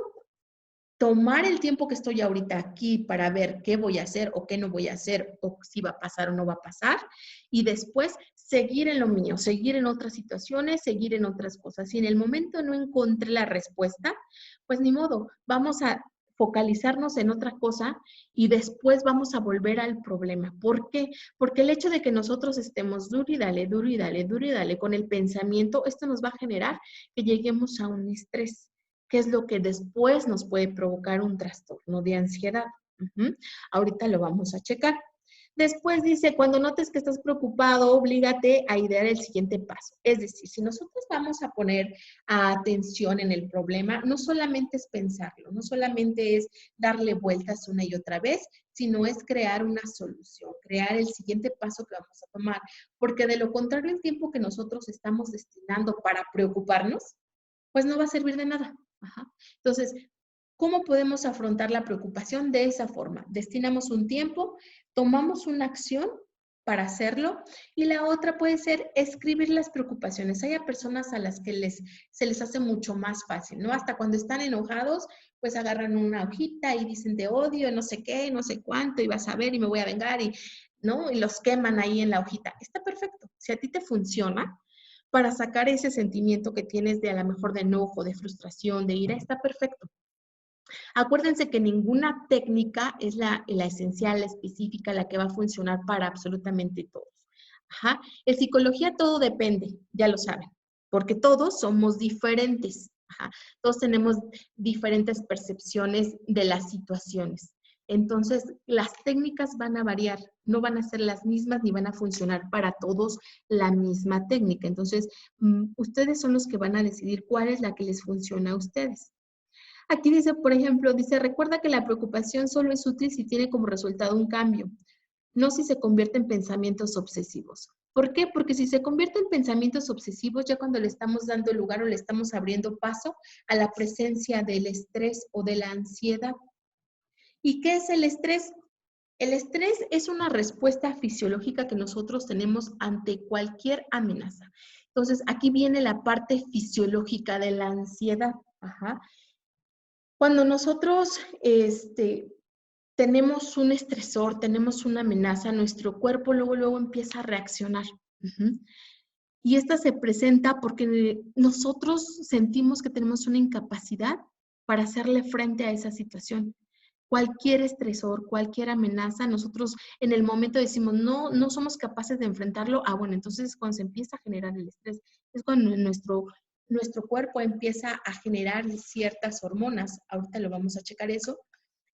tomar el tiempo que estoy ahorita aquí para ver qué voy a hacer o qué no voy a hacer o si va a pasar o no va a pasar y después seguir en lo mío, seguir en otras situaciones, seguir en otras cosas. Si en el momento no encontré la respuesta, pues ni modo, vamos a focalizarnos en otra cosa y después vamos a volver al problema. ¿Por qué? Porque el hecho de que nosotros estemos duro y dale, duro y dale, duro y dale con el pensamiento, esto nos va a generar que lleguemos a un estrés, que es lo que después nos puede provocar un trastorno de ansiedad. Ahorita lo vamos a checar. Después dice, cuando notes que estás preocupado, oblígate a idear el siguiente paso. Es decir, si nosotros vamos a poner atención en el problema, no solamente es pensarlo, no solamente es darle vueltas una y otra vez, sino es crear una solución, crear el siguiente paso que vamos a tomar. Porque de lo contrario, el tiempo que nosotros estamos destinando para preocuparnos, pues no va a servir de nada. Ajá. Entonces, ¿cómo podemos afrontar la preocupación? De esa forma. Destinamos un tiempo, tomamos una acción para hacerlo y la otra puede ser escribir las preocupaciones. Hay personas a las que se les hace mucho más fácil, ¿no? Hasta cuando están enojados, pues agarran una hojita y dicen te odio, no sé qué, no sé cuánto, y vas a ver y me voy a vengar, y, ¿no? Y los queman ahí en la hojita. Está perfecto. Si a ti te funciona, para sacar ese sentimiento que tienes de a lo mejor de enojo, de frustración, de ira, está perfecto. Acuérdense que ninguna técnica es la esencial, la específica, la que va a funcionar para absolutamente todos. Ajá. En psicología todo depende, ya lo saben, porque todos somos diferentes. Ajá. Todos tenemos diferentes percepciones de las situaciones. Entonces, las técnicas van a variar, no van a ser las mismas ni van a funcionar para todos la misma técnica. Entonces, ustedes son los que van a decidir cuál es la que les funciona a ustedes. Aquí dice, por ejemplo, dice, recuerda que la preocupación solo es útil si tiene como resultado un cambio, no si se convierte en pensamientos obsesivos. ¿Por qué? Porque si se convierte en pensamientos obsesivos, ya cuando le estamos dando lugar o le estamos abriendo paso a la presencia del estrés o de la ansiedad. ¿Y qué es el estrés? El estrés es una respuesta fisiológica que nosotros tenemos ante cualquier amenaza. Entonces, aquí viene la parte fisiológica de la ansiedad. Ajá. Cuando nosotros tenemos un estresor, tenemos una amenaza, nuestro cuerpo luego empieza a reaccionar. Y esta se presenta porque nosotros sentimos que tenemos una incapacidad para hacerle frente a esa situación. Cualquier estresor, cualquier amenaza, nosotros en el momento decimos, no somos capaces de enfrentarlo. Bueno, entonces es cuando se empieza a generar el estrés. Es cuando nuestro cuerpo empieza a generar ciertas hormonas. Ahorita lo vamos a checar eso.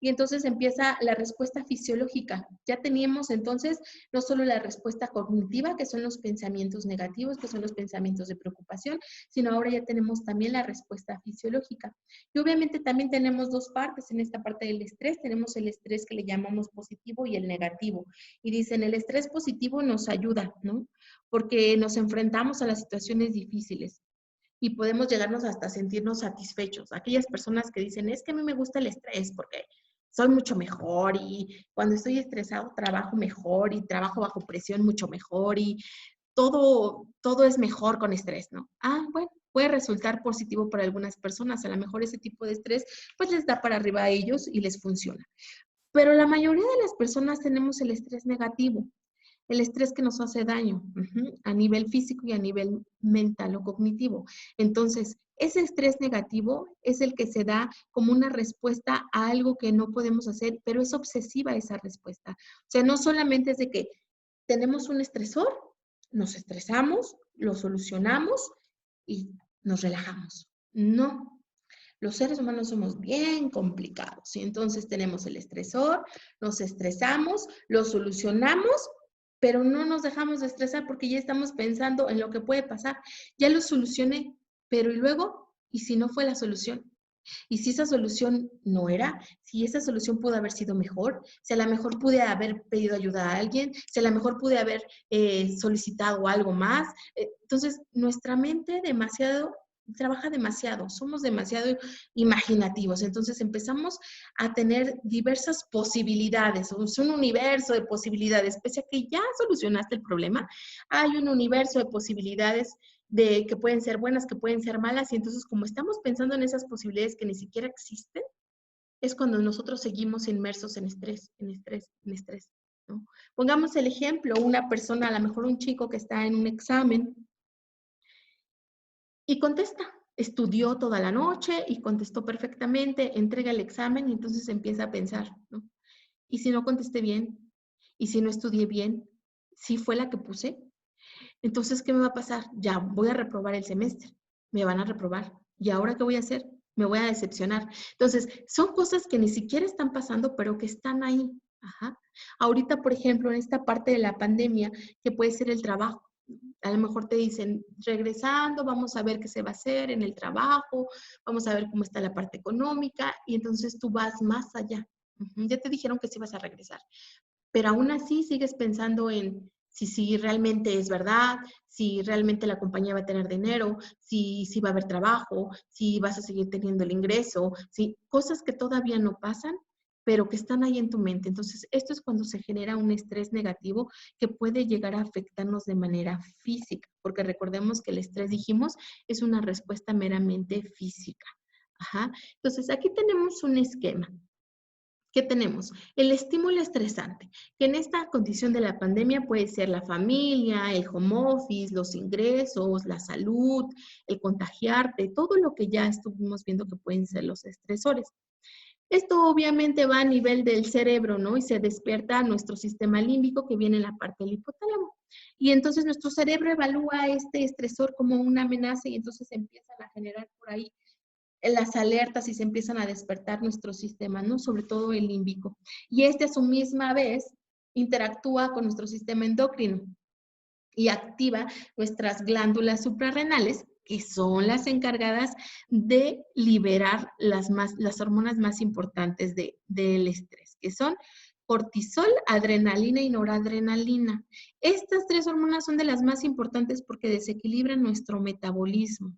Y entonces empieza la respuesta fisiológica. Ya teníamos entonces no solo la respuesta cognitiva, que son los pensamientos negativos, que son los pensamientos de preocupación, sino ahora ya tenemos también la respuesta fisiológica. Y obviamente también tenemos dos partes en esta parte del estrés. Tenemos el estrés que le llamamos positivo y el negativo. Y dicen, el estrés positivo nos ayuda, ¿no? Porque nos enfrentamos a las situaciones difíciles y podemos llegarnos hasta sentirnos satisfechos. Aquellas personas que dicen, es que a mí me gusta el estrés porque soy mucho mejor y cuando estoy estresado trabajo mejor y trabajo bajo presión mucho mejor y todo es mejor con estrés, ¿no? Bueno, puede resultar positivo para algunas personas. A lo mejor ese tipo de estrés pues les da para arriba a ellos y les funciona. Pero la mayoría de las personas tenemos el estrés negativo. El estrés que nos hace daño a nivel físico y a nivel mental o cognitivo. Entonces, ese estrés negativo es el que se da como una respuesta a algo que no podemos hacer, pero es obsesiva esa respuesta. O sea, no solamente es de que tenemos un estresor, nos estresamos, lo solucionamos y nos relajamos. No. Los seres humanos somos bien complicados y entonces tenemos el estresor, nos estresamos, lo solucionamos, pero no nos dejamos de estresar porque ya estamos pensando en lo que puede pasar. Ya lo solucioné, pero ¿y luego? ¿Y si no fue la solución? ¿Y si esa solución no era? Si esa solución pudo haber sido mejor, si a lo mejor pude haber pedido ayuda a alguien, si a lo mejor pude haber solicitado algo más. Entonces, nuestra mente trabaja demasiado, somos demasiado imaginativos, entonces empezamos a tener diversas posibilidades, es un universo de posibilidades, pese a que ya solucionaste el problema, hay un universo de posibilidades de que pueden ser buenas, que pueden ser malas, y entonces como estamos pensando en esas posibilidades que ni siquiera existen, es cuando nosotros seguimos inmersos en estrés, ¿no? Pongamos el ejemplo, una persona, a lo mejor un chico que está en un examen, y contesta, estudió toda la noche y contestó perfectamente, entrega el examen y entonces empieza a pensar, ¿no? ¿Y si no contesté bien? ¿Y si no estudié bien? ¿Sí fue la que puse? Entonces, ¿qué me va a pasar? Ya voy a reprobar el semestre, me van a reprobar. ¿Y ahora qué voy a hacer? Me voy a decepcionar. Entonces, son cosas que ni siquiera están pasando, pero que están ahí. Ajá. Ahorita, por ejemplo, en esta parte de la pandemia, que puede ser el trabajo. A lo mejor te dicen, regresando, vamos a ver qué se va a hacer en el trabajo, vamos a ver cómo está la parte económica, y entonces tú vas más allá. Ya te dijeron que sí vas a regresar, pero aún así sigues pensando en si realmente es verdad, si realmente la compañía va a tener dinero, si va a haber trabajo, si vas a seguir teniendo el ingreso, si cosas que todavía no pasan, pero que están ahí en tu mente. Entonces, esto es cuando se genera un estrés negativo que puede llegar a afectarnos de manera física, porque recordemos que el estrés, dijimos, es una respuesta meramente física. Ajá. Entonces, aquí tenemos un esquema. ¿Qué tenemos? El estímulo estresante, que en esta condición de la pandemia puede ser la familia, el home office, los ingresos, la salud, el contagiarte, todo lo que ya estuvimos viendo que pueden ser los estresores. Esto obviamente va a nivel del cerebro, ¿no? Y se despierta nuestro sistema límbico que viene en la parte del hipotálamo. Y entonces nuestro cerebro evalúa este estresor como una amenaza y entonces empiezan a generar por ahí las alertas y se empiezan a despertar nuestro sistema, ¿no? Sobre todo el límbico. Y este a su misma vez interactúa con nuestro sistema endocrino y activa nuestras glándulas suprarrenales, que son las encargadas de liberar las hormonas más importantes del estrés, que son cortisol, adrenalina y noradrenalina. Estas tres hormonas son de las más importantes porque desequilibran nuestro metabolismo.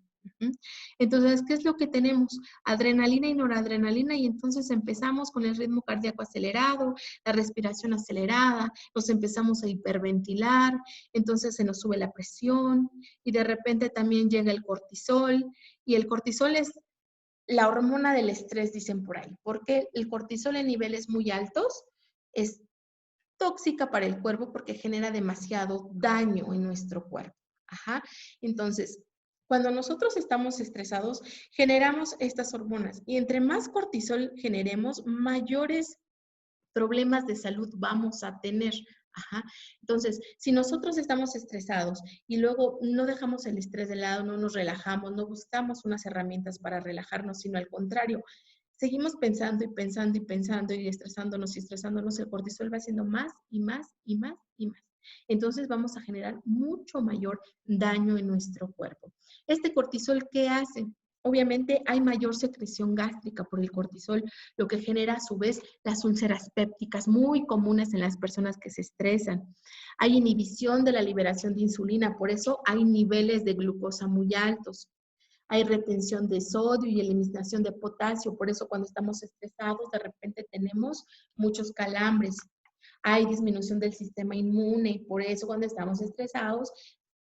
Entonces, ¿qué es lo que tenemos? Adrenalina y noradrenalina, y entonces empezamos con el ritmo cardíaco acelerado, la respiración acelerada, nos empezamos a hiperventilar, entonces se nos sube la presión y de repente también llega el cortisol, y el cortisol es la hormona del estrés, dicen por ahí, porque el cortisol en niveles muy altos es tóxica para el cuerpo porque genera demasiado daño en nuestro cuerpo. Ajá. Entonces, cuando nosotros estamos estresados, generamos estas hormonas y entre más cortisol generemos, mayores problemas de salud vamos a tener. Ajá. Entonces, si nosotros estamos estresados y luego no dejamos el estrés de lado, no nos relajamos, no buscamos unas herramientas para relajarnos, sino al contrario, seguimos pensando y pensando y pensando y estresándonos, el cortisol va haciendo más y más y más y más. Entonces vamos a generar mucho mayor daño en nuestro cuerpo. ¿Este cortisol qué hace? Obviamente hay mayor secreción gástrica por el cortisol, lo que genera a su vez las úlceras pépticas muy comunes en las personas que se estresan. Hay inhibición de la liberación de insulina, por eso hay niveles de glucosa muy altos. Hay retención de sodio y eliminación de potasio, por eso cuando estamos estresados de repente tenemos muchos calambres. Hay disminución del sistema inmune, por eso cuando estamos estresados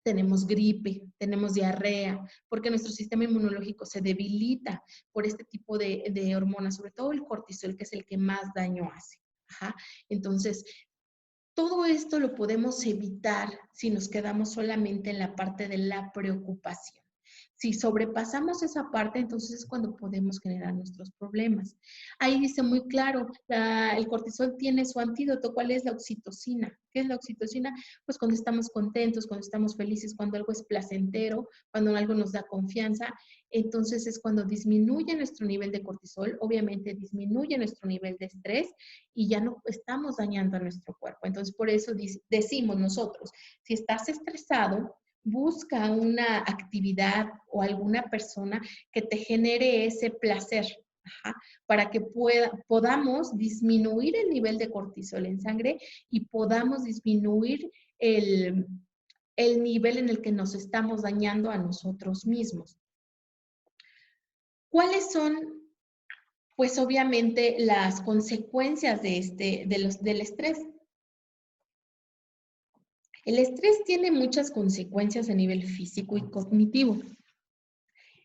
tenemos gripe, tenemos diarrea, porque nuestro sistema inmunológico se debilita por este tipo de hormonas, sobre todo el cortisol, que es el que más daño hace. Ajá. Entonces, todo esto lo podemos evitar si nos quedamos solamente en la parte de la preocupación. Si sobrepasamos esa parte, entonces es cuando podemos generar nuestros problemas. Ahí dice muy claro, el cortisol tiene su antídoto. ¿Cuál es la oxitocina? ¿Qué es la oxitocina? Pues cuando estamos contentos, cuando estamos felices, cuando algo es placentero, cuando algo nos da confianza, entonces es cuando disminuye nuestro nivel de cortisol, obviamente disminuye nuestro nivel de estrés y ya no estamos dañando a nuestro cuerpo. Entonces, por eso decimos nosotros, si estás estresado, busca una actividad o alguna persona que te genere ese placer, ajá, para que podamos disminuir el nivel de cortisol en sangre y podamos disminuir el nivel en el que nos estamos dañando a nosotros mismos. ¿Cuáles son, pues obviamente, las consecuencias del estrés? El estrés tiene muchas consecuencias a nivel físico y cognitivo.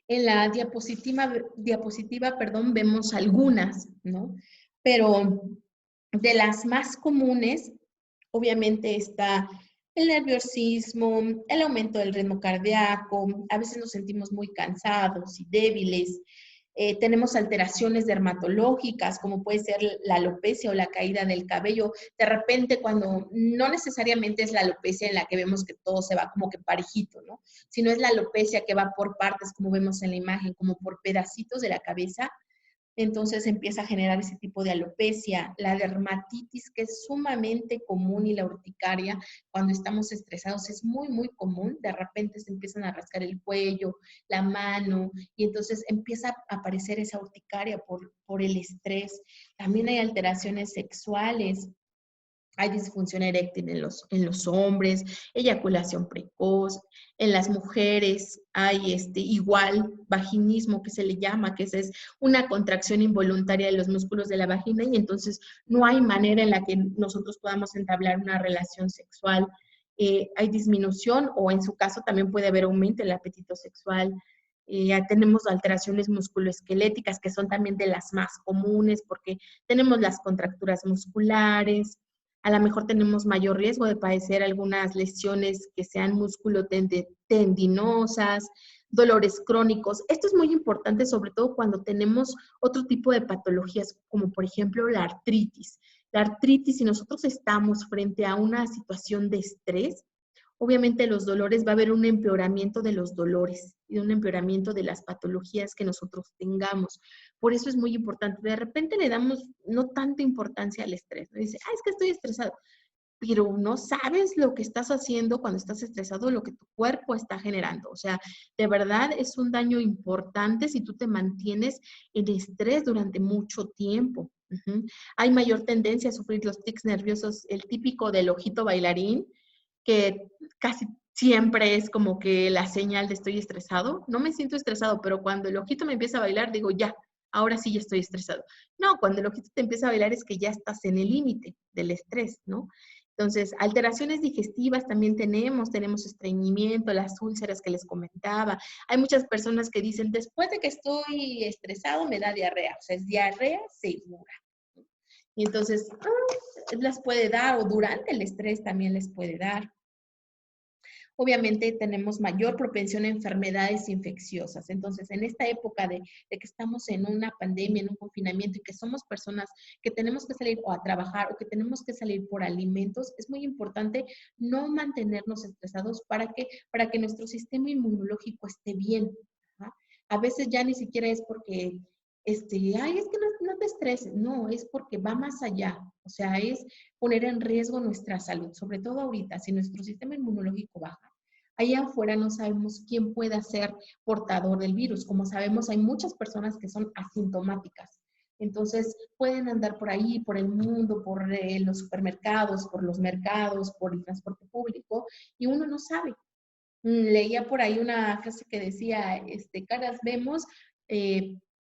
En la diapositiva, vemos algunas, ¿no? Pero de las más comunes, obviamente está el nerviosismo, el aumento del ritmo cardíaco, a veces nos sentimos muy cansados y débiles, tenemos alteraciones dermatológicas, como puede ser la alopecia o la caída del cabello. De repente, cuando no necesariamente es la alopecia en la que vemos que todo se va como que parejito, ¿no? Sino es la alopecia que va por partes, como vemos en la imagen, como por pedacitos de la cabeza, entonces empieza a generar ese tipo de alopecia, la dermatitis, que es sumamente común, y la urticaria cuando estamos estresados es muy, muy común. De repente se empiezan a rascar el cuello, la mano, y entonces empieza a aparecer esa urticaria por el estrés. También hay alteraciones sexuales. Hay disfunción eréctil en los hombres, eyaculación precoz. En las mujeres hay igual vaginismo, que se le llama, que es una contracción involuntaria de los músculos de la vagina, y entonces no hay manera en la que nosotros podamos entablar una relación sexual. Hay disminución, o en su caso también puede haber aumento del apetito sexual. Tenemos alteraciones musculoesqueléticas, que son también de las más comunes, porque tenemos las contracturas musculares. A lo mejor tenemos mayor riesgo de padecer algunas lesiones que sean músculo-tendinosas, dolores crónicos. Esto es muy importante, sobre todo cuando tenemos otro tipo de patologías, como por ejemplo la artritis. La artritis, si nosotros estamos frente a una situación de estrés, obviamente los dolores, va a haber un empeoramiento de los dolores y un empeoramiento de las patologías que nosotros tengamos. Por eso es muy importante. De repente le damos no tanta importancia al estrés. Dice, es que estoy estresado, pero no sabes lo que estás haciendo cuando estás estresado, lo que tu cuerpo está generando. O sea, de verdad es un daño importante si tú te mantienes en estrés durante mucho tiempo. Hay mayor tendencia a sufrir los tics nerviosos, el típico del ojito bailarín, que casi siempre es como que la señal de estoy estresado. No me siento estresado, pero cuando el ojito me empieza a bailar, digo, ya, ahora sí ya estoy estresado. No, cuando el ojito te empieza a bailar es que ya estás en el límite del estrés, ¿no? Entonces, alteraciones digestivas también tenemos estreñimiento, las úlceras que les comentaba. Hay muchas personas que dicen, después de que estoy estresado me da diarrea. O sea, es diarrea segura. Y entonces, las puede dar, o durante el estrés también les puede dar. Obviamente tenemos mayor propensión a enfermedades infecciosas. Entonces, en esta época de que estamos en una pandemia, en un confinamiento, y que somos personas que tenemos que salir o a trabajar, o que tenemos que salir por alimentos, es muy importante no mantenernos estresados para que nuestro sistema inmunológico esté bien. ¿Ah? A veces ya ni siquiera es porque es que no te estreses. No, es porque va más allá. O sea, es poner en riesgo nuestra salud, sobre todo ahorita, si nuestro sistema inmunológico baja. Allá afuera no sabemos quién pueda ser portador del virus. Como sabemos, hay muchas personas que son asintomáticas. Entonces, pueden andar por ahí, por el mundo, por los supermercados, por los mercados, por el transporte público, y uno no sabe. Leía por ahí una frase que decía, caras vemos,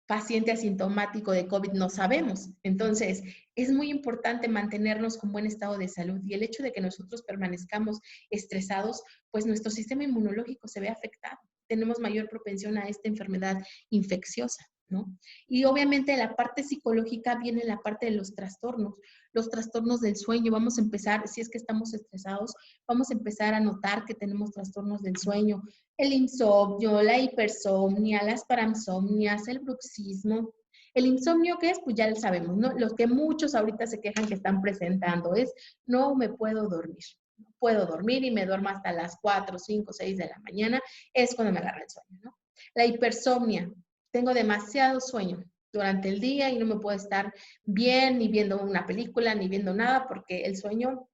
paciente asintomático de COVID no sabemos. Entonces, es muy importante mantenernos con buen estado de salud, y el hecho de que nosotros permanezcamos estresados, pues nuestro sistema inmunológico se ve afectado. Tenemos mayor propensión a esta enfermedad infecciosa, ¿no? Y obviamente la parte psicológica viene la parte de los trastornos del sueño. Vamos a empezar, si es que estamos estresados, vamos a empezar a notar que tenemos trastornos del sueño, el insomnio, la hipersomnia, las paransomnias, el bruxismo. El insomnio, ¿qué es? Pues ya lo sabemos, ¿no? Los que muchos ahorita se quejan que están presentando es, no me puedo dormir. No puedo dormir y me duermo hasta las 4, 5, 6 de la mañana, es cuando me agarra el sueño, ¿no? La hipersomnia, tengo demasiado sueño durante el día y no me puedo estar bien ni viendo una película ni viendo nada porque el sueño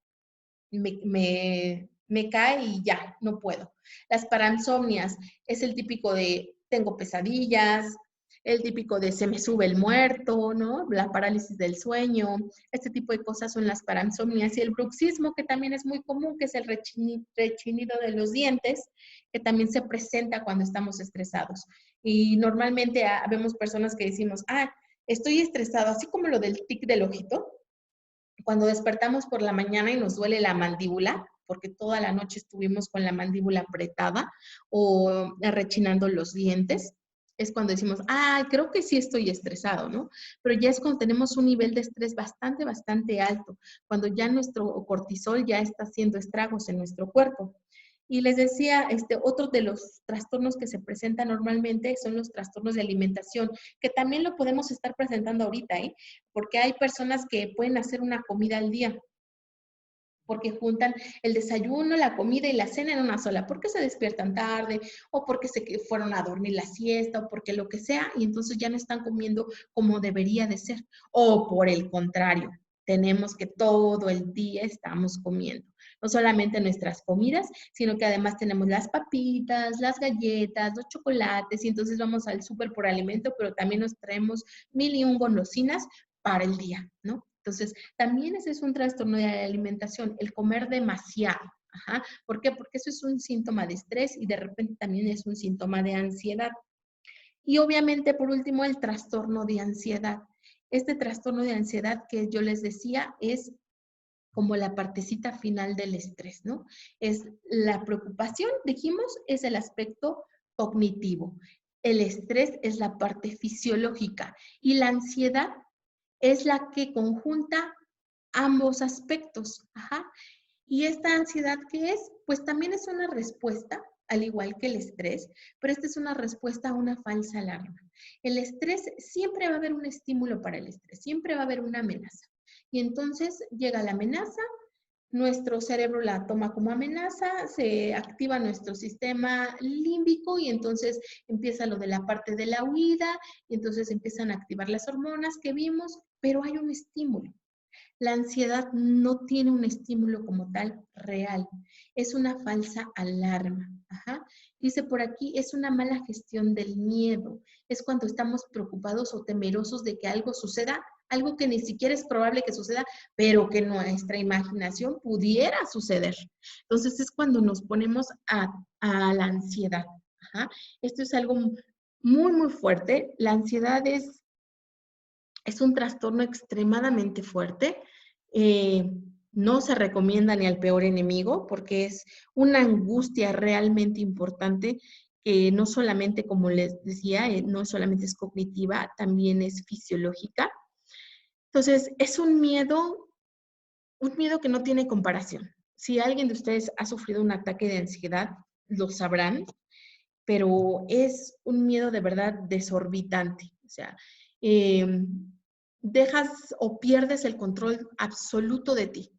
me cae y ya, no puedo. Las paransomnias es el típico de tengo pesadillas, el típico de se me sube el muerto, ¿no? La parálisis del sueño, este tipo de cosas son las paransomnias. Y el bruxismo, que también es muy común, que es el rechinido de los dientes, que también se presenta cuando estamos estresados. Y normalmente vemos personas que decimos, estoy estresado, así como lo del tic del ojito, cuando despertamos por la mañana y nos duele la mandíbula, porque toda la noche estuvimos con la mandíbula apretada o rechinando los dientes, es cuando decimos, creo que sí estoy estresado, ¿no? Pero ya es cuando tenemos un nivel de estrés bastante, bastante alto, cuando ya nuestro cortisol ya está haciendo estragos en nuestro cuerpo. Y les decía, otro de los trastornos que se presentan normalmente son los trastornos de alimentación, que también lo podemos estar presentando ahorita, porque hay personas que pueden hacer una comida al día. porque juntan el desayuno, la comida y la cena en una sola, porque se despiertan tarde o porque se fueron a dormir la siesta o porque lo que sea y entonces ya no están comiendo como debería de ser. O por el contrario, tenemos que todo el día estamos comiendo. No solamente nuestras comidas, sino que además tenemos las papitas, las galletas, los chocolates y entonces vamos al súper por alimento, pero también nos traemos 1000 y un golosinas para el día, ¿no? Entonces, también ese es un trastorno de la alimentación, el comer demasiado. Ajá. ¿Por qué? Porque eso es un síntoma de estrés y de repente también es un síntoma de ansiedad. Y obviamente, por último, el trastorno de ansiedad. Este trastorno de ansiedad que yo les decía es como la partecita final del estrés, ¿no? Es la preocupación, dijimos, es el aspecto cognitivo. El estrés es la parte fisiológica y la ansiedad es la que conjunta ambos aspectos. Ajá. ¿Y esta ansiedad qué es? Pues también es una respuesta, al igual que el estrés, pero esta es una respuesta a una falsa alarma. El estrés, siempre va a haber un estímulo para el estrés, siempre va a haber una amenaza. Y entonces llega la amenaza, nuestro cerebro la toma como amenaza, se activa nuestro sistema límbico y entonces empieza lo de la parte de la huida y entonces empiezan a activar las hormonas que vimos, pero hay un estímulo. La ansiedad no tiene un estímulo como tal real, es una falsa alarma. Ajá. Dice por aquí, es una mala gestión del miedo, es cuando estamos preocupados o temerosos de que algo suceda, algo que ni siquiera es probable que suceda, pero que nuestra imaginación pudiera suceder. Entonces es cuando nos ponemos a la ansiedad. Ajá. Esto es algo muy, muy fuerte. La ansiedad es un trastorno extremadamente fuerte. No se recomienda ni al peor enemigo porque es una angustia realmente importante que no solamente, como les decía, no solamente es cognitiva, también es fisiológica. Entonces, es un miedo que no tiene comparación. Si alguien de ustedes ha sufrido un ataque de ansiedad, lo sabrán, pero es un miedo de verdad desorbitante. O sea, eh, dejas o pierdes el control absoluto de ti.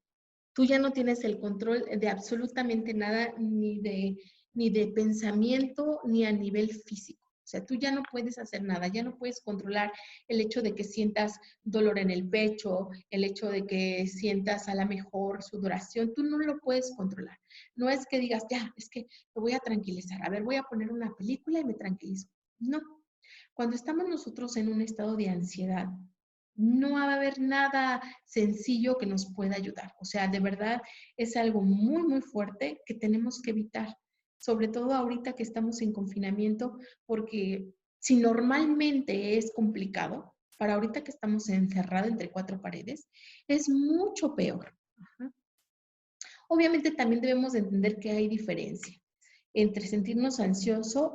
Tú ya no tienes el control de absolutamente nada, ni de pensamiento, ni a nivel físico. O sea, tú ya no puedes hacer nada, ya no puedes controlar el hecho de que sientas dolor en el pecho, el hecho de que sientas a la mejor sudoración, tú no lo puedes controlar. No es que digas, ya, es que me voy a tranquilizar, a ver, voy a poner una película y me tranquilizo. No. Cuando estamos nosotros en un estado de ansiedad, no va a haber nada sencillo que nos pueda ayudar. O sea, de verdad es algo muy, muy fuerte que tenemos que evitar, sobre todo ahorita que estamos en confinamiento, porque si normalmente es complicado, para ahorita que estamos encerrados entre cuatro paredes, es mucho peor. Ajá. Obviamente también debemos de entender que hay diferencia entre sentirnos ansiosos,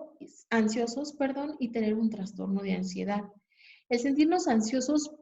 y tener un trastorno de ansiedad. El sentirnos ansiosos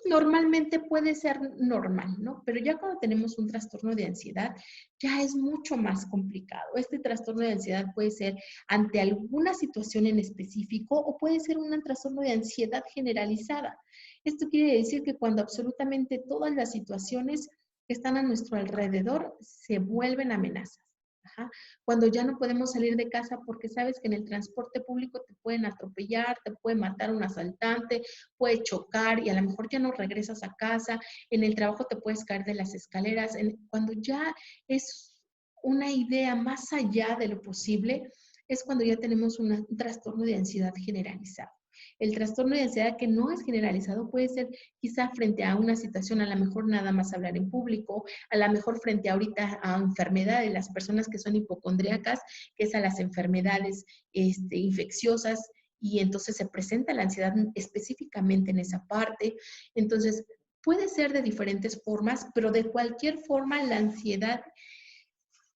normalmente puede ser normal, ¿no? Pero ya cuando tenemos un trastorno de ansiedad, ya es mucho más complicado. Este trastorno de ansiedad puede ser ante alguna situación en específico o puede ser un trastorno de ansiedad generalizada. Esto quiere decir que cuando absolutamente todas las situaciones que están a nuestro alrededor se vuelven amenazas. Ajá. Cuando ya no podemos salir de casa porque sabes que en el transporte público te pueden atropellar, te puede matar un asaltante, puede chocar y a lo mejor ya no regresas a casa, en el trabajo te puedes caer de las escaleras, cuando ya es una idea más allá de lo posible, es cuando ya tenemos un trastorno de ansiedad generalizado. El trastorno de ansiedad que no es generalizado puede ser quizá frente a una situación, a lo mejor nada más hablar en público, a lo mejor frente ahorita a enfermedades, las personas que son hipocondríacas, que es a las enfermedades infecciosas, y entonces se presenta la ansiedad específicamente en esa parte. Entonces, puede ser de diferentes formas, pero de cualquier forma la ansiedad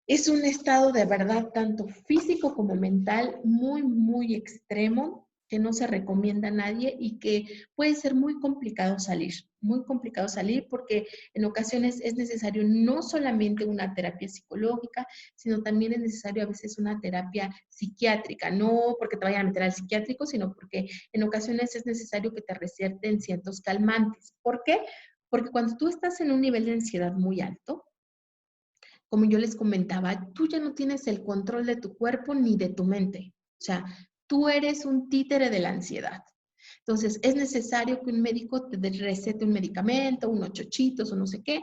es un estado de verdad tanto físico como mental muy, muy extremo que no se recomienda a nadie y que puede ser muy complicado salir porque en ocasiones es necesario no solamente una terapia psicológica, sino también es necesario a veces una terapia psiquiátrica, no porque te vayan a meter al psiquiátrico, sino porque en ocasiones es necesario que te receten ciertos calmantes. ¿Por qué? Porque cuando tú estás en un nivel de ansiedad muy alto, como yo les comentaba, tú ya no tienes el control de tu cuerpo ni de tu mente. O sea, tú eres un títere de la ansiedad. Entonces, es necesario que un médico te recete un medicamento, unos chochitos o no sé qué,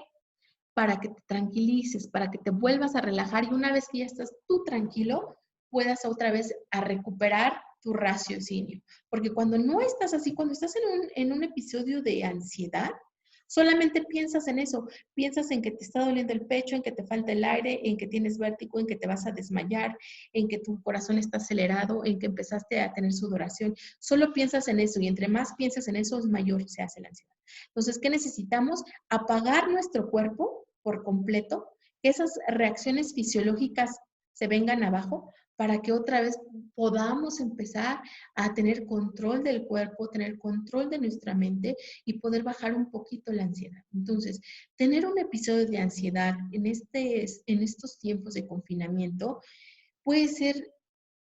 para que te tranquilices, para que te vuelvas a relajar y una vez que ya estás tú tranquilo, puedas otra vez a recuperar tu raciocinio. Porque cuando no estás así, cuando estás en un episodio de ansiedad, solamente piensas en eso, piensas en que te está doliendo el pecho, en que te falta el aire, en que tienes vértigo, en que te vas a desmayar, en que tu corazón está acelerado, en que empezaste a tener sudoración. Solo piensas en eso y entre más piensas en eso, mayor se hace la ansiedad. Entonces, ¿qué necesitamos? Apagar nuestro cuerpo por completo, que esas reacciones fisiológicas se vengan abajo para que otra vez podamos empezar a tener control del cuerpo, tener control de nuestra mente y poder bajar un poquito la ansiedad. Entonces, tener un episodio de ansiedad en estos tiempos de confinamiento puede ser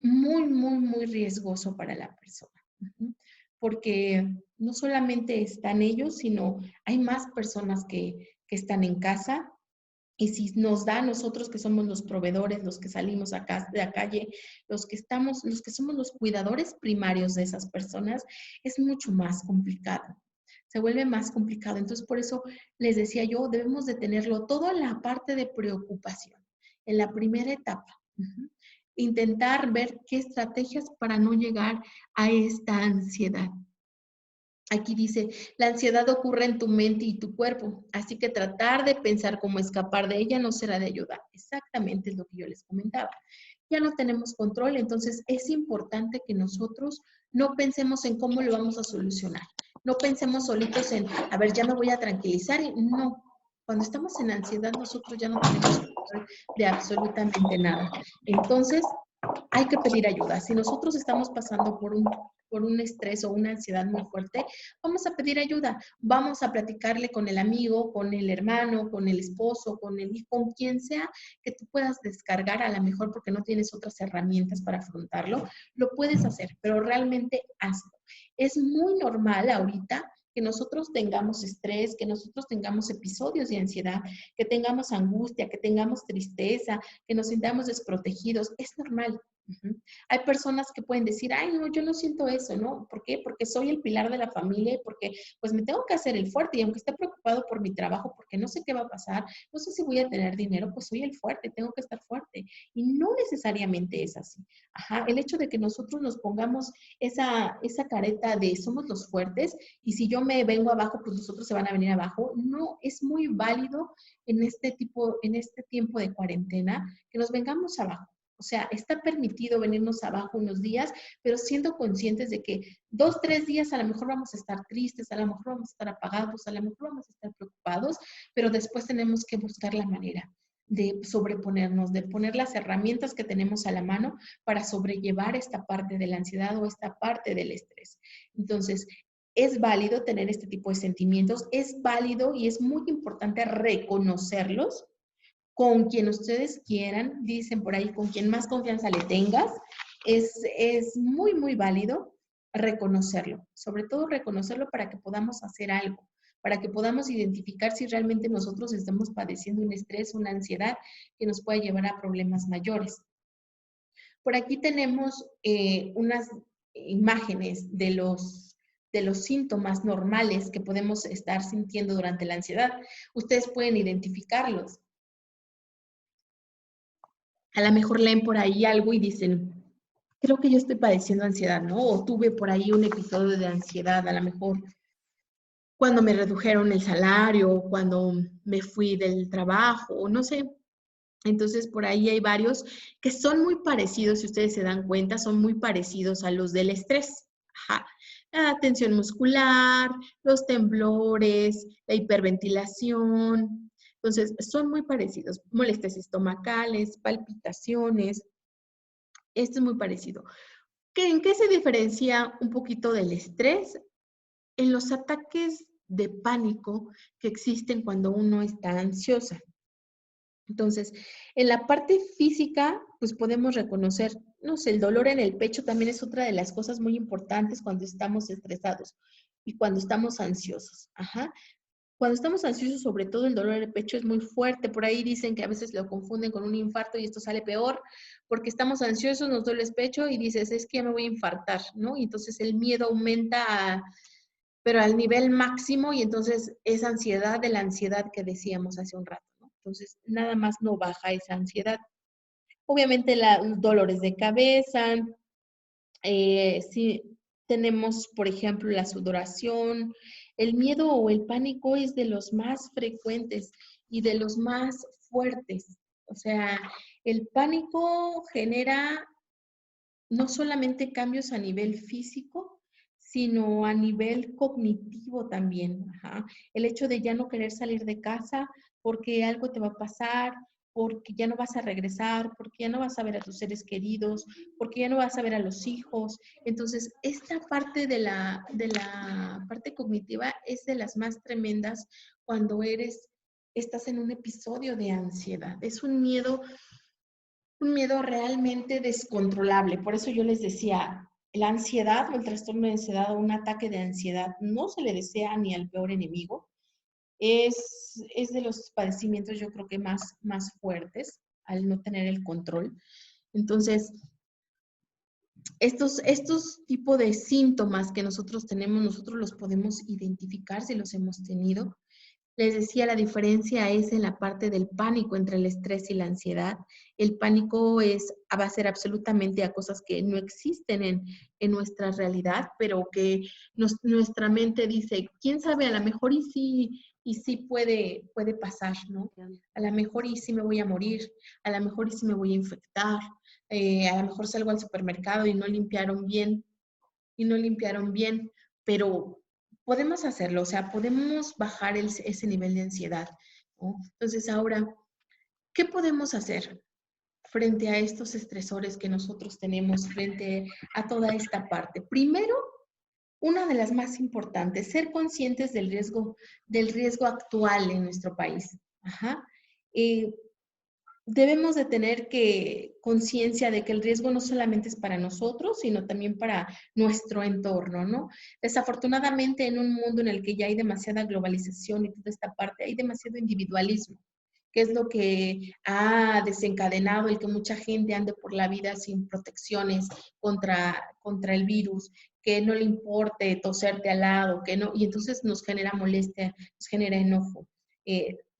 muy, muy, muy riesgoso para la persona. Porque no solamente están ellos, sino hay más personas que están en casa. Y si nos da a nosotros que somos los proveedores, los que salimos acá de la calle, los que somos los cuidadores primarios de esas personas, es mucho más complicado. Se vuelve más complicado. Entonces, por eso les decía yo, debemos de tenerlo todo en la parte de preocupación, en la primera etapa. Intentar ver qué estrategias para no llegar a esta ansiedad. Aquí dice, la ansiedad ocurre en tu mente y tu cuerpo, así que tratar de pensar cómo escapar de ella no será de ayuda. Exactamente es lo que yo les comentaba. Ya no tenemos control, entonces es importante que nosotros no pensemos en cómo lo vamos a solucionar. No pensemos solitos en, a ver, ya me voy a tranquilizar. No, cuando estamos en ansiedad nosotros ya no tenemos control de absolutamente nada. Entonces, hay que pedir ayuda. Si nosotros estamos pasando por un estrés o una ansiedad muy fuerte, vamos a pedir ayuda. Vamos a platicarle con el amigo, con el hermano, con el esposo, con el hijo, con quien sea que tú puedas descargar, a lo mejor porque no tienes otras herramientas para afrontarlo, lo puedes hacer, pero realmente hazlo. Es muy normal ahorita que nosotros tengamos estrés, que nosotros tengamos episodios de ansiedad, que tengamos angustia, que tengamos tristeza, que nos sintamos desprotegidos. Es normal. Hay personas que pueden decir, ay, no, yo no siento eso, ¿no? ¿Por qué? Porque soy el pilar de la familia y porque pues me tengo que hacer el fuerte y aunque esté preocupado por mi trabajo, porque no sé qué va a pasar, no sé si voy a tener dinero, pues soy el fuerte, tengo que estar fuerte. Y no necesariamente es así. El hecho de que nosotros nos pongamos esa careta de somos los fuertes y si yo me vengo abajo, pues los otros se van a venir abajo, no es muy válido en este tiempo de cuarentena que nos vengamos abajo. O sea, está permitido venirnos abajo unos días, pero siendo conscientes de que 2, 3 días a lo mejor vamos a estar tristes, a lo mejor vamos a estar apagados, a lo mejor vamos a estar preocupados, pero después tenemos que buscar la manera de sobreponernos, de poner las herramientas que tenemos a la mano para sobrellevar esta parte de la ansiedad o esta parte del estrés. Entonces, es válido tener este tipo de sentimientos, es válido y es muy importante reconocerlos con quien ustedes quieran, dicen por ahí, con quien más confianza le tengas, es muy, muy válido reconocerlo, sobre todo reconocerlo para que podamos hacer algo, para que podamos identificar si realmente nosotros estamos padeciendo un estrés, una ansiedad que nos puede llevar a problemas mayores. Por aquí tenemos unas imágenes de los síntomas normales que podemos estar sintiendo durante la ansiedad. Ustedes pueden identificarlos. A lo mejor leen por ahí algo y dicen, creo que yo estoy padeciendo ansiedad, ¿no? O tuve por ahí un episodio de ansiedad, a lo mejor cuando me redujeron el salario, cuando me fui del trabajo, o no sé. Entonces, por ahí hay varios que son muy parecidos, si ustedes se dan cuenta, son muy parecidos a los del estrés. La tensión muscular, los temblores, la hiperventilación. Entonces, son muy parecidos. Molestias estomacales, palpitaciones. Esto es muy parecido. ¿En qué se diferencia un poquito del estrés? En los ataques de pánico que existen cuando uno está ansiosa. Entonces, en la parte física, pues podemos reconocer, no sé, el dolor en el pecho también es otra de las cosas muy importantes cuando estamos estresados y cuando estamos ansiosos. Cuando estamos ansiosos, sobre todo el dolor de pecho es muy fuerte. Por ahí dicen que a veces lo confunden con un infarto y esto sale peor porque estamos ansiosos, nos duele el pecho y dices, es que ya me voy a infartar, ¿no? Y entonces el miedo aumenta, pero al nivel máximo y entonces esa ansiedad de la ansiedad que decíamos hace un rato, ¿no? Entonces nada más no baja esa ansiedad. Obviamente los dolores de cabeza, si tenemos, por ejemplo, la sudoración, el miedo o el pánico es de los más frecuentes y de los más fuertes. O sea, el pánico genera no solamente cambios a nivel físico, sino a nivel cognitivo también. Ajá. El hecho de ya no querer salir de casa porque algo te va a pasar, porque ya no vas a regresar, porque ya no vas a ver a tus seres queridos, porque ya no vas a ver a los hijos. Entonces, esta parte de la parte cognitiva es de las más tremendas cuando estás en un episodio de ansiedad. Es un miedo realmente descontrolable. Por eso yo les decía, la ansiedad o el trastorno de ansiedad o un ataque de ansiedad no se le desea ni al peor enemigo. Es de los padecimientos yo creo que más fuertes al no tener el control. Entonces, estos tipos de síntomas que nosotros tenemos, nosotros los podemos identificar si los hemos tenido. Les decía, la diferencia es en la parte del pánico entre el estrés y la ansiedad. El pánico va a ser absolutamente a cosas que no existen en nuestra realidad, pero que nuestra mente dice, quién sabe, a lo mejor y sí puede pasar, ¿no? A lo mejor y sí me voy a morir, a lo mejor y sí me voy a infectar, a lo mejor salgo al supermercado y no limpiaron bien, pero podemos hacerlo, o sea, podemos bajar ese nivel de ansiedad, ¿no? Entonces, ahora, ¿qué podemos hacer frente a estos estresores que nosotros tenemos, frente a toda esta parte? Primero, una de las más importantes, ser conscientes del riesgo actual en nuestro país. Ajá. Debemos de tener conciencia de que el riesgo no solamente es para nosotros, sino también para nuestro entorno, ¿no? Desafortunadamente, en un mundo en el que ya hay demasiada globalización y toda esta parte, hay demasiado individualismo, que es lo que ha desencadenado el que mucha gente ande por la vida sin protecciones contra el virus, que no le importe toserte al lado, que no, y entonces nos genera molestia, nos genera enojo.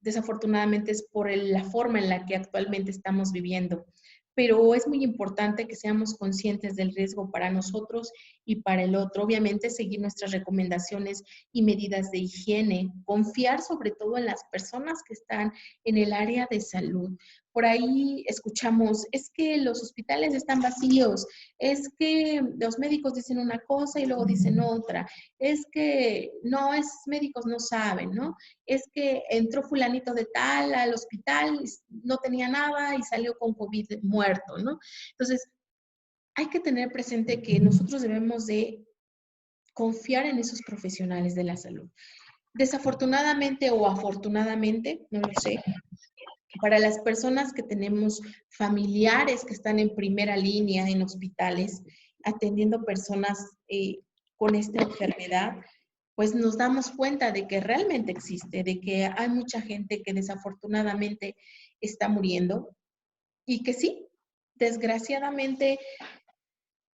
Desafortunadamente es por la forma en la que actualmente estamos viviendo. Pero es muy importante que seamos conscientes del riesgo para nosotros y para el otro. Obviamente, seguir nuestras recomendaciones y medidas de higiene, confiar sobre todo en las personas que están en el área de salud. Por ahí escuchamos, es que los hospitales están vacíos, es que los médicos dicen una cosa y luego dicen otra, es que no, esos médicos no saben, ¿no? Es que entró fulanito de tal al hospital, no tenía nada y salió con COVID muerto, ¿no? Entonces, hay que tener presente que nosotros debemos de confiar en esos profesionales de la salud. Desafortunadamente o afortunadamente, no lo sé, para las personas que tenemos familiares que están en primera línea en hospitales, atendiendo personas con esta enfermedad, pues nos damos cuenta de que realmente existe, de que hay mucha gente que desafortunadamente está muriendo y que sí, desgraciadamente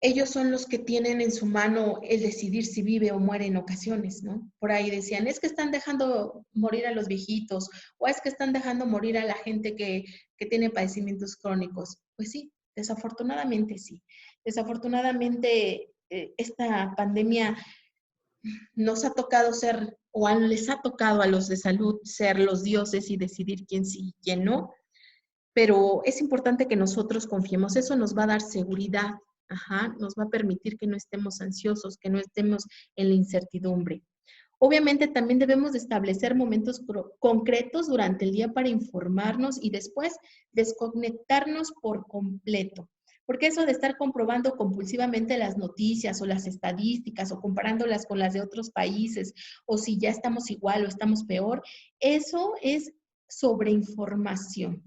ellos son los que tienen en su mano el decidir si vive o muere en ocasiones, ¿no? Por ahí decían, es que están dejando morir a los viejitos o es que están dejando morir a la gente que tiene padecimientos crónicos. Pues sí, desafortunadamente sí. Desafortunadamente esta pandemia nos ha tocado ser, o les ha tocado a los de salud ser los dioses y decidir quién sí y quién no, pero es importante que nosotros confiemos, eso nos va a dar seguridad, ajá, nos va a permitir que no estemos ansiosos, que no estemos en la incertidumbre. Obviamente también debemos de establecer momentos concretos durante el día para informarnos y después desconectarnos por completo. Porque eso de estar comprobando compulsivamente las noticias o las estadísticas o comparándolas con las de otros países o si ya estamos igual o estamos peor, eso es sobreinformación.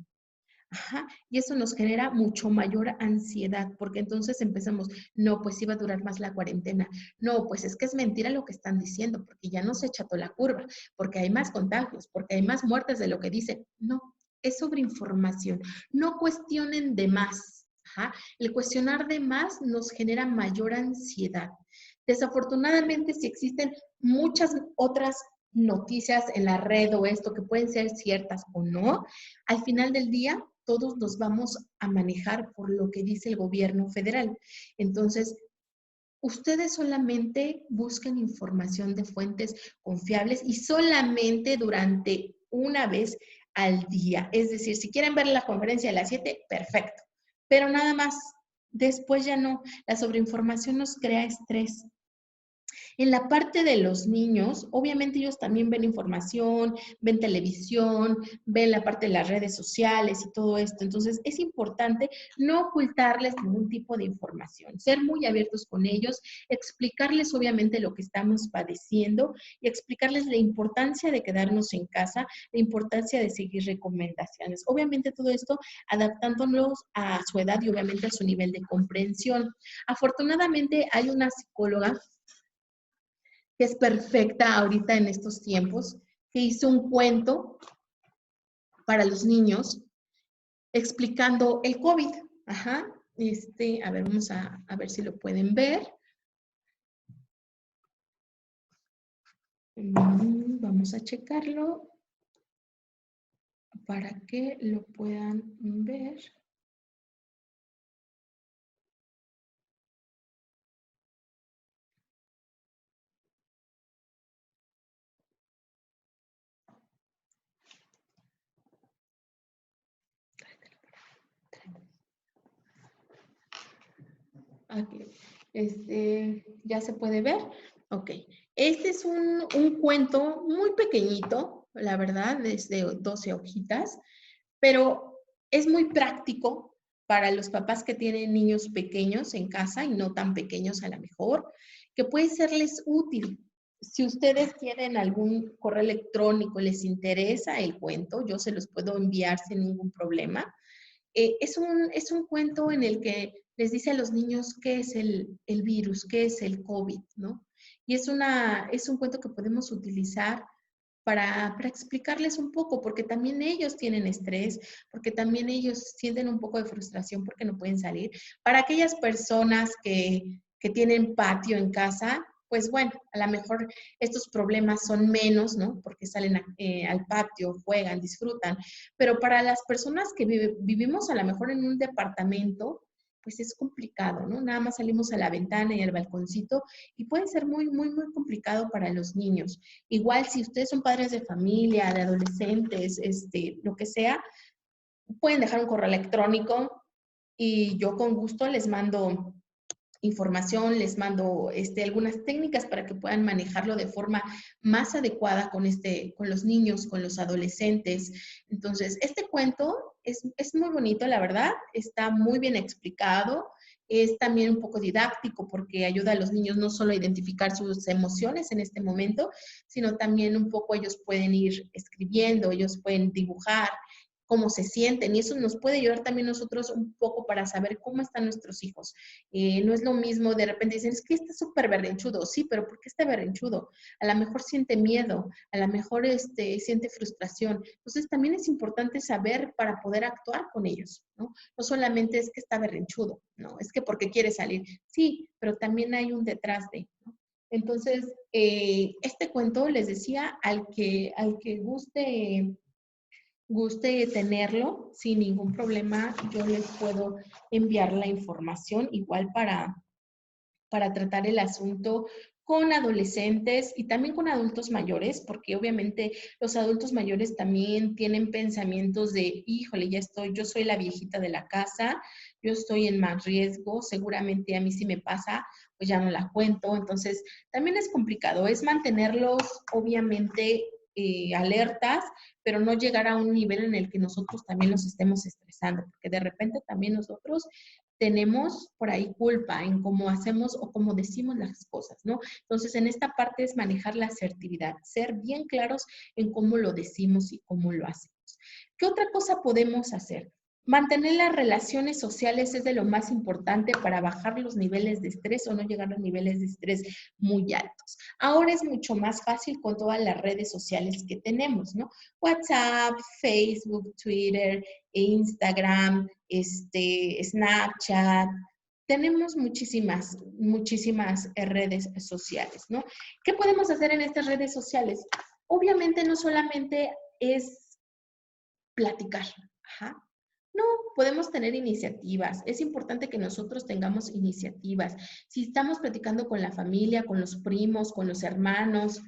Ajá, y eso nos genera mucho mayor ansiedad, porque entonces empezamos, no, pues iba a durar más la cuarentena. No, pues es que es mentira lo que están diciendo, porque ya no se echató la curva, porque hay más contagios, porque hay más muertes de lo que dicen. No, es sobreinformación. No cuestionen de más. Ajá. El cuestionar de más nos genera mayor ansiedad. Desafortunadamente, si existen muchas otras noticias en la red o esto que pueden ser ciertas o no, al final del día todos nos vamos a manejar por lo que dice el gobierno federal. Entonces, ustedes solamente busquen información de fuentes confiables y solamente durante una vez al día. Es decir, si quieren ver la conferencia a las 7, perfecto. Pero nada más, después ya no. La sobreinformación nos crea estrés. En la parte de los niños, obviamente ellos también ven información, ven televisión, ven la parte de las redes sociales y todo esto. Entonces, es importante no ocultarles ningún tipo de información, ser muy abiertos con ellos, explicarles obviamente lo que estamos padeciendo y explicarles la importancia de quedarnos en casa, la importancia de seguir recomendaciones. Obviamente todo esto adaptándonos a su edad y obviamente a su nivel de comprensión. Afortunadamente hay una psicóloga que es perfecta ahorita en estos tiempos, que hizo un cuento para los niños explicando el COVID. Ajá. A ver, vamos a ver si lo pueden ver. Vamos a checarlo para que lo puedan ver. Aquí. ¿Ya se puede ver? Ok. Este es un cuento muy pequeñito, la verdad, es de 12 hojitas, pero es muy práctico para los papás que tienen niños pequeños en casa y no tan pequeños a lo mejor, que puede serles útil. Si ustedes tienen algún correo electrónico, les interesa el cuento, yo se los puedo enviar sin ningún problema. Es un cuento en el que les dice a los niños qué es el virus, qué es el COVID, ¿no? Y es un cuento que podemos utilizar para explicarles un poco, porque también ellos tienen estrés, porque también ellos sienten un poco de frustración porque no pueden salir. Para aquellas personas que tienen patio en casa, pues bueno, a lo mejor estos problemas son menos, ¿no? Porque salen al patio, juegan, disfrutan. Pero para las personas que vivimos a lo mejor en un departamento, pues es complicado, ¿no? Nada más salimos a la ventana y al balconcito y puede ser muy, muy, muy complicado para los niños. Igual si ustedes son padres de familia, de adolescentes, lo que sea, pueden dejar un correo electrónico y yo con gusto les mando información, les mando algunas técnicas para que puedan manejarlo de forma más adecuada con los niños, con los adolescentes. Entonces, este cuento es muy bonito, la verdad, está muy bien explicado, es también un poco didáctico porque ayuda a los niños no solo a identificar sus emociones en este momento, sino también un poco ellos pueden ir escribiendo, ellos pueden dibujar, cómo se sienten y eso nos puede ayudar también nosotros un poco para saber cómo están nuestros hijos. No es lo mismo, de repente dicen, es que está súper berrinchudo. Sí, pero ¿por qué está berrinchudo? A lo mejor siente miedo, a lo mejor siente frustración. Entonces también es importante saber para poder actuar con ellos, ¿no? No solamente es que está berrinchudo, no, es que porque quiere salir. Sí, pero también hay un detrás de, ¿no? Entonces, este cuento les decía, al que guste tenerlo, sin ningún problema, yo les puedo enviar la información igual para tratar el asunto con adolescentes y también con adultos mayores, porque obviamente los adultos mayores también tienen pensamientos de, híjole, yo soy la viejita de la casa, yo estoy en más riesgo, seguramente a mí si me pasa, pues ya no la cuento. Entonces, también es complicado, es mantenerlos obviamente alertas, pero no llegar a un nivel en el que nosotros también nos estemos estresando, porque de repente también nosotros tenemos por ahí culpa en cómo hacemos o cómo decimos las cosas, ¿no? Entonces, en esta parte es manejar la asertividad, ser bien claros en cómo lo decimos y cómo lo hacemos. ¿Qué otra cosa podemos hacer? mantener las relaciones sociales es de lo más importante para bajar los niveles de estrés o no llegar a niveles de estrés muy altos. Ahora es mucho más fácil con todas las redes sociales que tenemos, ¿no? WhatsApp, Facebook, Twitter, Instagram, Snapchat. Tenemos muchísimas redes sociales, ¿no? ¿Qué podemos hacer en estas redes sociales? Obviamente no solamente es platicar, ajá. No, podemos tener iniciativas. Es importante que nosotros tengamos iniciativas. Si estamos platicando con la familia, con los primos, con los hermanos,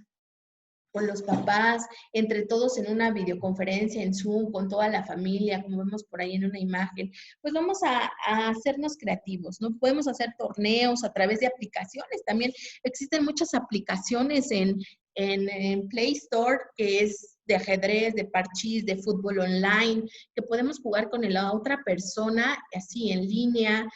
con los papás, entre todos en una videoconferencia, en Zoom, con toda la familia, como vemos por ahí en una imagen, pues vamos a hacernos creativos, ¿no? Podemos hacer torneos a través de aplicaciones. También existen muchas aplicaciones en Play Store, que es de ajedrez, de parchís, de fútbol online, que podemos jugar con la otra persona, así en línea.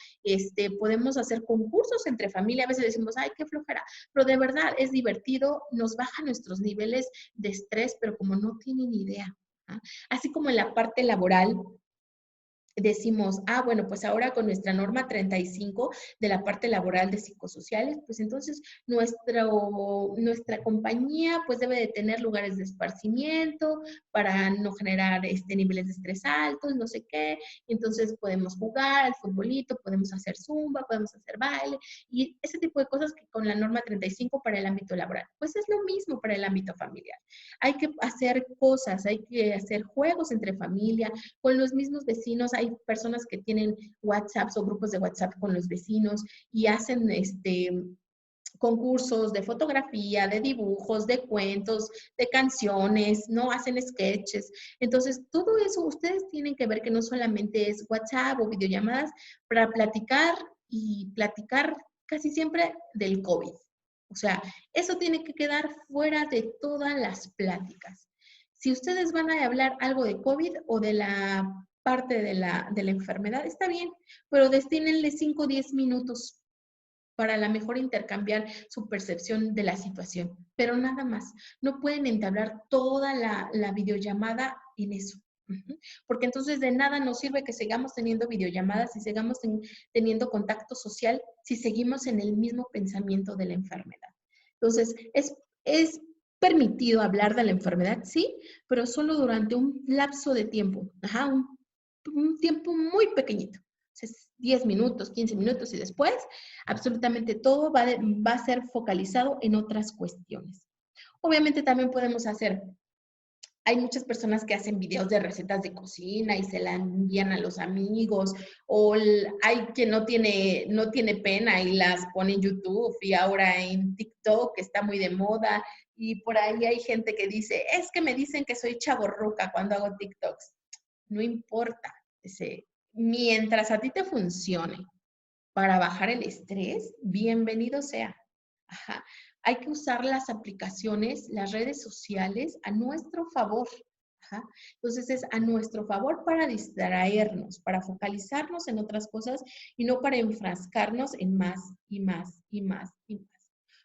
Podemos hacer concursos entre familia. A veces decimos, ay, qué flojera, pero de verdad es divertido, nos baja nuestros niveles de estrés, pero como no tienen idea. ¿Ah? Así como en la parte laboral, decimos, bueno, pues ahora con nuestra norma 35 de la parte laboral de psicosociales, pues entonces nuestra compañía pues debe de tener lugares de esparcimiento para no generar niveles de estrés altos, no sé qué. Entonces podemos jugar al futbolito, podemos hacer zumba, podemos hacer baile y ese tipo de cosas que con la norma 35 para el ámbito laboral. Pues es lo mismo para el ámbito familiar. Hay que hacer cosas, hay que hacer juegos entre familia, con los mismos vecinos. Hay personas que tienen WhatsApps o grupos de WhatsApp con los vecinos y hacen concursos de fotografía, de dibujos, de cuentos, de canciones, ¿no? Hacen sketches. Entonces, todo eso ustedes tienen que ver que no solamente es WhatsApp o videollamadas para platicar y platicar casi siempre del COVID. O sea, eso tiene que quedar fuera de todas las pláticas. Si ustedes van a hablar algo de COVID o de la parte de la enfermedad, está bien, pero destínenle 5 o 10 minutos para a lo mejor intercambiar su percepción de la situación, pero nada más. No pueden entablar toda la videollamada en eso. Porque entonces de nada nos sirve que sigamos teniendo videollamadas y sigamos teniendo contacto social si seguimos en el mismo pensamiento de la enfermedad. Entonces, es permitido hablar de la enfermedad, sí, pero solo durante un lapso de tiempo, un tiempo muy pequeñito. 10 minutos, 15 minutos y después absolutamente todo va a ser focalizado en otras cuestiones. Obviamente también podemos hay muchas personas que hacen videos de recetas de cocina y se la envían a los amigos, o hay quien no tiene pena y las pone en YouTube y ahora en TikTok, que está muy de moda, y por ahí hay gente que dice, es que me dicen que soy chavorruca cuando hago TikToks. No importa, mientras a ti te funcione para bajar el estrés, bienvenido sea. Ajá. Hay que usar las aplicaciones, las redes sociales a nuestro favor. Ajá. Entonces es a nuestro favor para distraernos, para focalizarnos en otras cosas y no para enfrascarnos en más y más y más y más.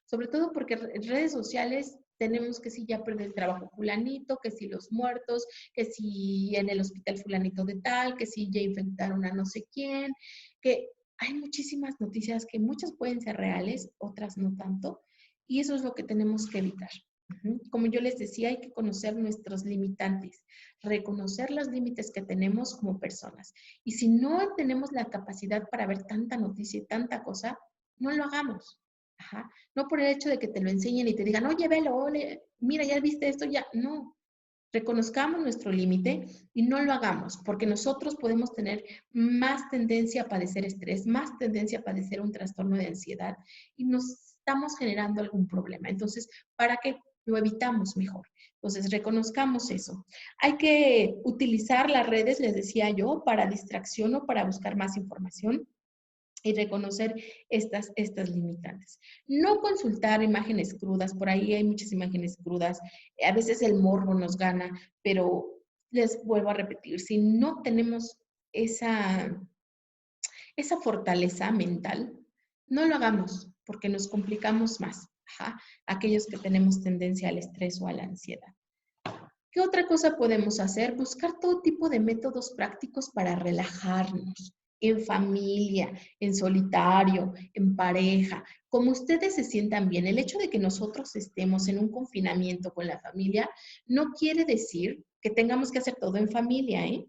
Sobre todo porque en redes sociales tenemos que si ya perdió el trabajo fulanito, que si los muertos, que si en el hospital fulanito de tal, que si ya infectaron a no sé quién, que hay muchísimas noticias que muchas pueden ser reales, otras no tanto, y eso es lo que tenemos que evitar. Como yo les decía, hay que conocer nuestros limitantes, reconocer los límites que tenemos como personas. Y si no tenemos la capacidad para ver tanta noticia y tanta cosa, no lo hagamos. Ajá. No por el hecho de que te lo enseñen y te digan, oye, velo, ole, mira, ya viste esto, ya. No. Reconozcamos nuestro límite y no lo hagamos, porque nosotros podemos tener más tendencia a padecer estrés, más tendencia a padecer un trastorno de ansiedad y nos estamos generando algún problema. Entonces, ¿para qué? Lo evitamos mejor. Entonces, reconozcamos eso. Hay que utilizar las redes, les decía yo, para distracción o para buscar más información y reconocer estas limitantes. No consultar imágenes crudas, por ahí hay muchas imágenes crudas, a veces el morbo nos gana, pero les vuelvo a repetir, si no tenemos esa fortaleza mental, no lo hagamos porque nos complicamos más, aquellos que tenemos tendencia al estrés o a la ansiedad. ¿Qué otra cosa podemos hacer? Buscar todo tipo de métodos prácticos para relajarnos, en familia, en solitario, en pareja, como ustedes se sientan bien. El hecho de que nosotros estemos en un confinamiento con la familia no quiere decir que tengamos que hacer todo en familia, ¿eh?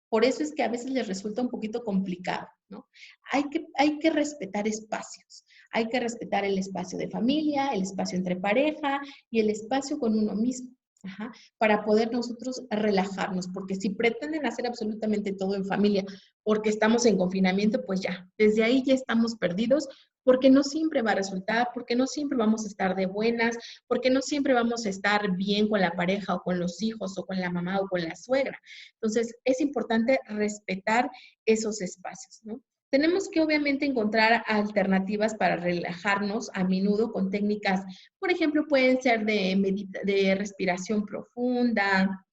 Por eso es que a veces les resulta un poquito complicado, ¿no? Hay que respetar espacios. Hay que respetar el espacio de familia, el espacio entre pareja y el espacio con uno mismo. Ajá, para poder nosotros relajarnos, porque si pretenden hacer absolutamente todo en familia porque estamos en confinamiento, pues ya, desde ahí ya estamos perdidos, porque no siempre va a resultar, porque no siempre vamos a estar de buenas, porque no siempre vamos a estar bien con la pareja o con los hijos o con la mamá o con la suegra. Entonces, es importante respetar esos espacios, ¿no? Tenemos que obviamente encontrar alternativas para relajarnos a menudo con técnicas, por ejemplo, pueden ser de respiración profunda,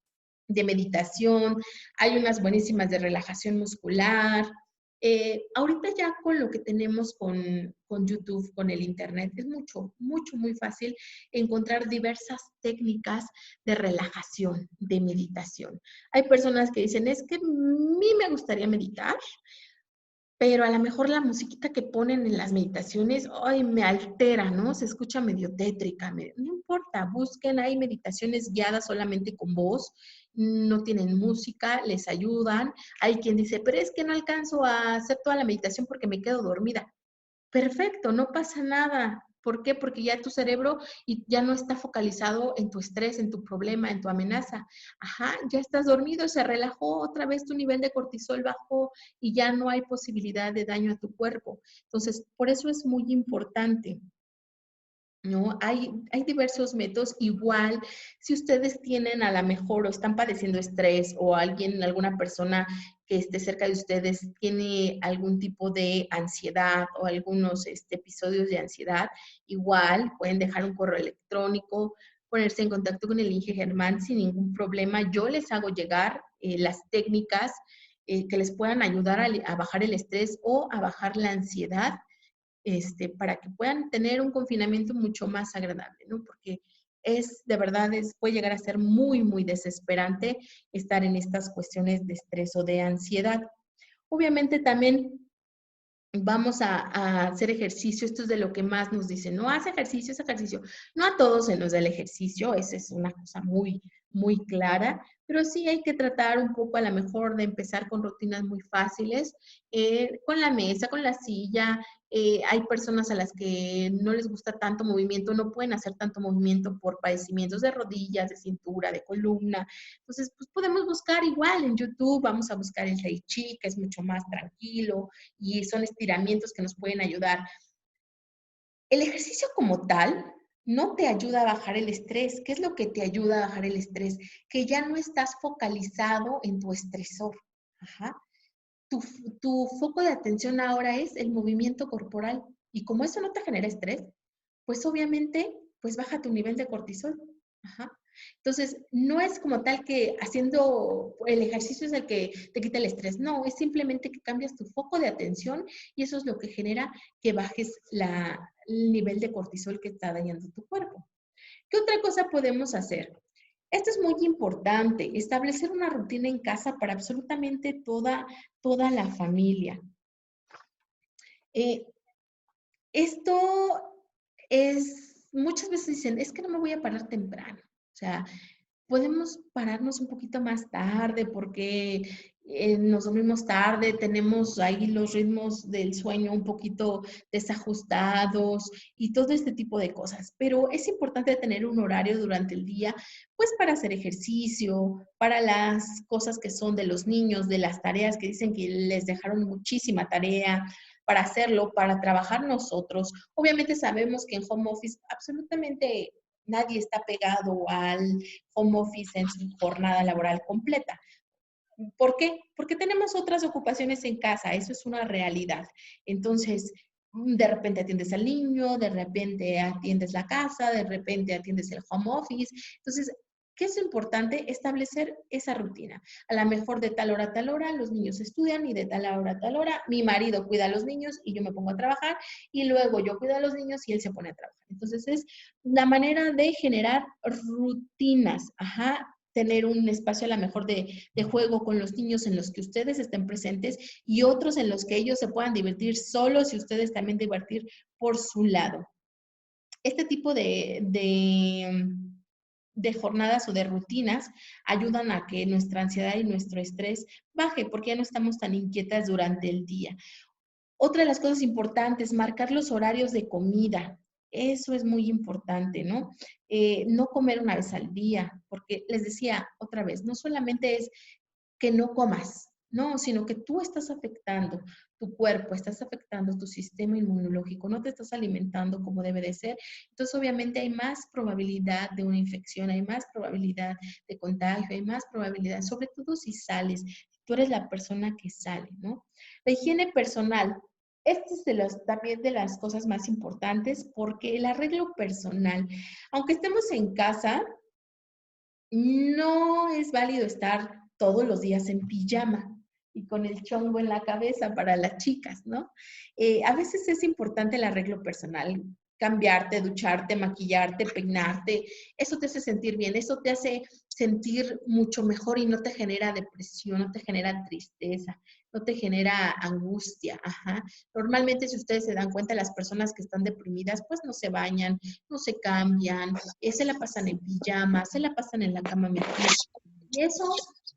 de meditación, hay unas buenísimas de relajación muscular. Ahorita ya con lo que tenemos con YouTube, con el Internet, es muy fácil encontrar diversas técnicas de relajación, de meditación. Hay personas que dicen, es que a mí me gustaría meditar, pero a lo mejor la musiquita que ponen en las meditaciones, ay, me altera, ¿no? Se escucha medio tétrica. No importa, busquen, hay meditaciones guiadas solamente con voz, no tienen música, les ayudan. Hay quien dice, pero es que no alcanzo a hacer toda la meditación porque me quedo dormida. Perfecto, no pasa nada. ¿Por qué? Porque ya tu cerebro ya no está focalizado en tu estrés, en tu problema, en tu amenaza. Ajá, ya estás dormido, se relajó, otra vez tu nivel de cortisol bajó y ya no hay posibilidad de daño a tu cuerpo. Entonces, por eso es muy importante. ¿No? Hay diversos métodos. Igual, si ustedes tienen a lo mejor o están padeciendo estrés o alguna persona que esté cerca de ustedes tiene algún tipo de ansiedad o algunos episodios de ansiedad, igual pueden dejar un correo electrónico, ponerse en contacto con el Inge Germán sin ningún problema. Yo les hago llegar las técnicas que les puedan ayudar a bajar el estrés o a bajar la ansiedad para que puedan tener un confinamiento mucho más agradable, ¿no? Porque de verdad, puede llegar a ser muy desesperante estar en estas cuestiones de estrés o de ansiedad. Obviamente también vamos a hacer ejercicio, esto es de lo que más nos dicen, no, haz ejercicio, es ejercicio. No a todos se nos da el ejercicio, esa es una cosa muy clara, pero sí hay que tratar un poco a lo mejor de empezar con rutinas muy fáciles, con la mesa, con la silla. Hay personas a las que no les gusta tanto movimiento, no pueden hacer tanto movimiento por padecimientos de rodillas, de cintura, de columna. Entonces, pues podemos buscar igual en YouTube, vamos a buscar el Tai Chi, que es mucho más tranquilo y son estiramientos que nos pueden ayudar. El ejercicio como tal no te ayuda a bajar el estrés. ¿Qué es lo que te ayuda a bajar el estrés? Que ya no estás focalizado en tu estresor. Ajá. Tu foco de atención ahora es el movimiento corporal. Y como eso no te genera estrés, pues obviamente, pues baja tu nivel de cortisol. Ajá. Entonces, no es como tal que haciendo el ejercicio es el que te quita el estrés. No, es simplemente que cambias tu foco de atención y eso es lo que genera que bajes el nivel de cortisol que está dañando tu cuerpo. ¿Qué otra cosa podemos hacer? Esto es muy importante, establecer una rutina en casa para absolutamente toda la familia. Esto muchas veces dicen, es que no me voy a parar temprano. O sea, podemos pararnos un poquito más tarde porque nos dormimos tarde, tenemos ahí los ritmos del sueño un poquito desajustados y todo este tipo de cosas. Pero es importante tener un horario durante el día, pues para hacer ejercicio, para las cosas que son de los niños, de las tareas que dicen que les dejaron muchísima tarea para hacerlo, para trabajar nosotros. Obviamente sabemos que en home office absolutamente nadie está pegado al home office en su jornada laboral completa. ¿Por qué? Porque tenemos otras ocupaciones en casa, eso es una realidad. Entonces, de repente atiendes al niño, de repente atiendes la casa, de repente atiendes el home office. Entonces, ¿qué es importante? Establecer esa rutina. A lo mejor de tal hora a tal hora los niños estudian y de tal hora a tal hora mi marido cuida a los niños y yo me pongo a trabajar y luego yo cuido a los niños y él se pone a trabajar. Entonces, es la manera de generar rutinas. Ajá. tener un espacio a lo mejor de juego con los niños en los que ustedes estén presentes y otros en los que ellos se puedan divertir solos y ustedes también divertir por su lado. Este tipo de jornadas o de rutinas ayudan a que nuestra ansiedad y nuestro estrés baje porque ya no estamos tan inquietas durante el día. Otra de las cosas importantes, marcar los horarios de comida. Eso es muy importante, ¿no? No comer una vez al día, porque les decía otra vez, no solamente es que no comas, no, sino que tú estás afectando tu cuerpo, estás afectando tu sistema inmunológico, no te estás alimentando como debe de ser. Entonces, obviamente, hay más probabilidad de una infección, hay más probabilidad de contagio, hay más probabilidad, sobre todo si sales, si tú eres la persona que sale, ¿no? La higiene personal. Este es también de las cosas más importantes porque el arreglo personal, aunque estemos en casa, no es válido estar todos los días en pijama y con el chongo en la cabeza para las chicas, ¿no? A veces es importante el arreglo personal, cambiarte, ducharte, maquillarte, peinarte, eso te hace sentir bien, eso te hace sentir mucho mejor y no te genera depresión, no te genera tristeza, no te genera angustia, ajá. Normalmente, si ustedes se dan cuenta, las personas que están deprimidas, pues no se bañan, no se cambian, se la pasan en pijama, se la pasan en la cama metida. Y eso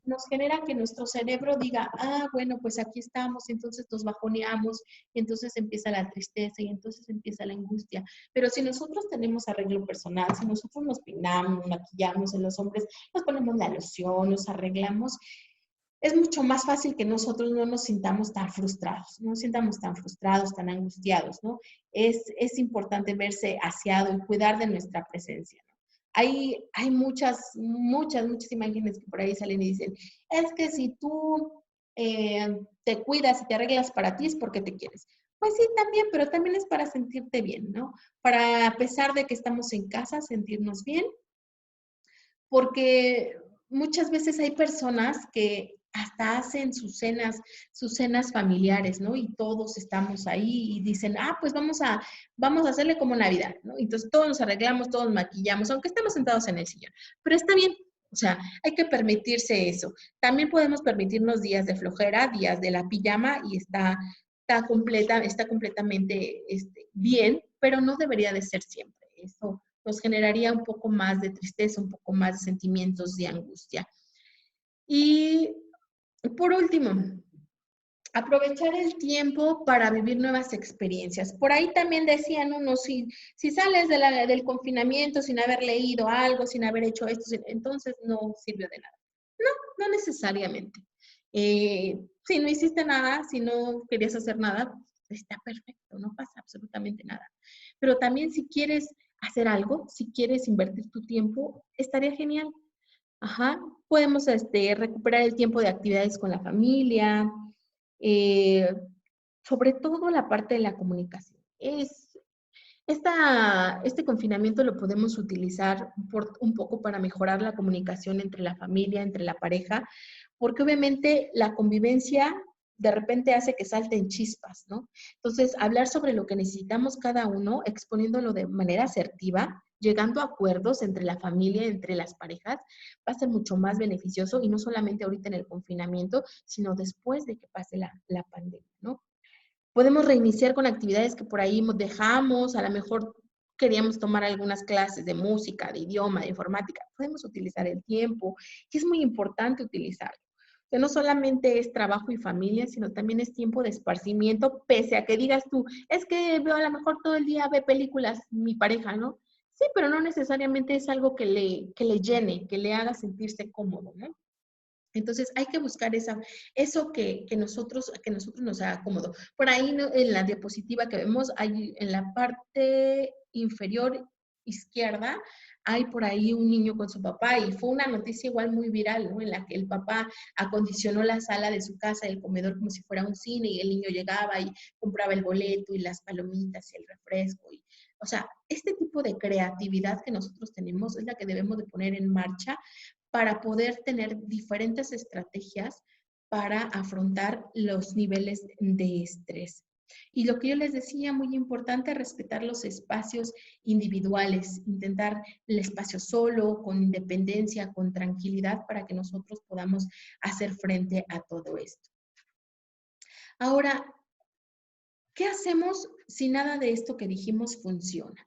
nos genera que nuestro cerebro diga, ah, bueno, pues aquí estamos, y entonces nos bajoneamos, y entonces empieza la tristeza, y entonces empieza la angustia. Pero si nosotros tenemos arreglo personal, si nosotros nos peinamos, maquillamos, en los hombres nos ponemos la loción, nos arreglamos, es mucho más fácil que nosotros no nos sintamos tan frustrados, no nos sintamos tan frustrados, tan angustiados, ¿no? Es importante verse aseado y cuidar de nuestra presencia, ¿no? Hay muchas imágenes que por ahí salen y dicen, es que si tú te cuidas y te arreglas para ti es porque te quieres. Pues sí, también, pero también es para sentirte bien, ¿no? Para, a pesar de que estamos en casa, sentirnos bien, porque muchas veces hay personas que hasta hacen sus cenas familiares, ¿no? Y todos estamos ahí y dicen, ah, pues vamos a hacerle como Navidad, ¿no? Entonces todos nos arreglamos, todos nos maquillamos, aunque estemos sentados en el sillón. Pero está bien, o sea, hay que permitirse eso. También podemos permitirnos días de flojera, días de la pijama y está completamente bien, pero no debería de ser siempre. Eso nos generaría un poco más de tristeza, un poco más de sentimientos de angustia. Y por último, aprovechar el tiempo para vivir nuevas experiencias. Por ahí también decían unos, si sales del confinamiento sin haber leído algo, sin haber hecho esto, entonces no sirvió de nada. No necesariamente. Si no hiciste nada, si no querías hacer nada, está perfecto, no pasa absolutamente nada. Pero también si quieres hacer algo, si quieres invertir tu tiempo, estaría genial. Ajá. Podemos recuperar el tiempo de actividades con la familia, eh, sobre todo la parte de la comunicación. Este confinamiento lo podemos utilizar un poco para mejorar la comunicación entre la familia, entre la pareja, porque obviamente la convivencia de repente hace que salten chispas, ¿no? Entonces, hablar sobre lo que necesitamos cada uno, exponiéndolo de manera asertiva, llegando a acuerdos entre la familia, entre las parejas, va a ser mucho más beneficioso y no solamente ahorita en el confinamiento, sino después de que pase la pandemia, ¿no? Podemos reiniciar con actividades que por ahí dejamos, a lo mejor queríamos tomar algunas clases de música, de idioma, de informática. Podemos utilizar el tiempo, y es muy importante utilizarlo. Que no solamente es trabajo y familia, sino también es tiempo de esparcimiento, pese a que digas tú, es que veo a lo mejor todo el día ve películas mi pareja, ¿no? Sí, pero no necesariamente es algo que le llene, que le haga sentirse cómodo, ¿no? Entonces hay que buscar eso que nosotros nos haga cómodo. Por ahí en la diapositiva que vemos, hay en la parte inferior izquierda, hay por ahí un niño con su papá y fue una noticia igual muy viral, ¿no? En la que el papá acondicionó la sala de su casa, el comedor como si fuera un cine y el niño llegaba y compraba el boleto y las palomitas y el refresco. O sea, este tipo de creatividad que nosotros tenemos es la que debemos de poner en marcha para poder tener diferentes estrategias para afrontar los niveles de estrés. Y lo que yo les decía, muy importante, respetar los espacios individuales, intentar el espacio solo, con independencia, con tranquilidad, para que nosotros podamos hacer frente a todo esto. Ahora, ¿qué hacemos si nada de esto que dijimos funciona?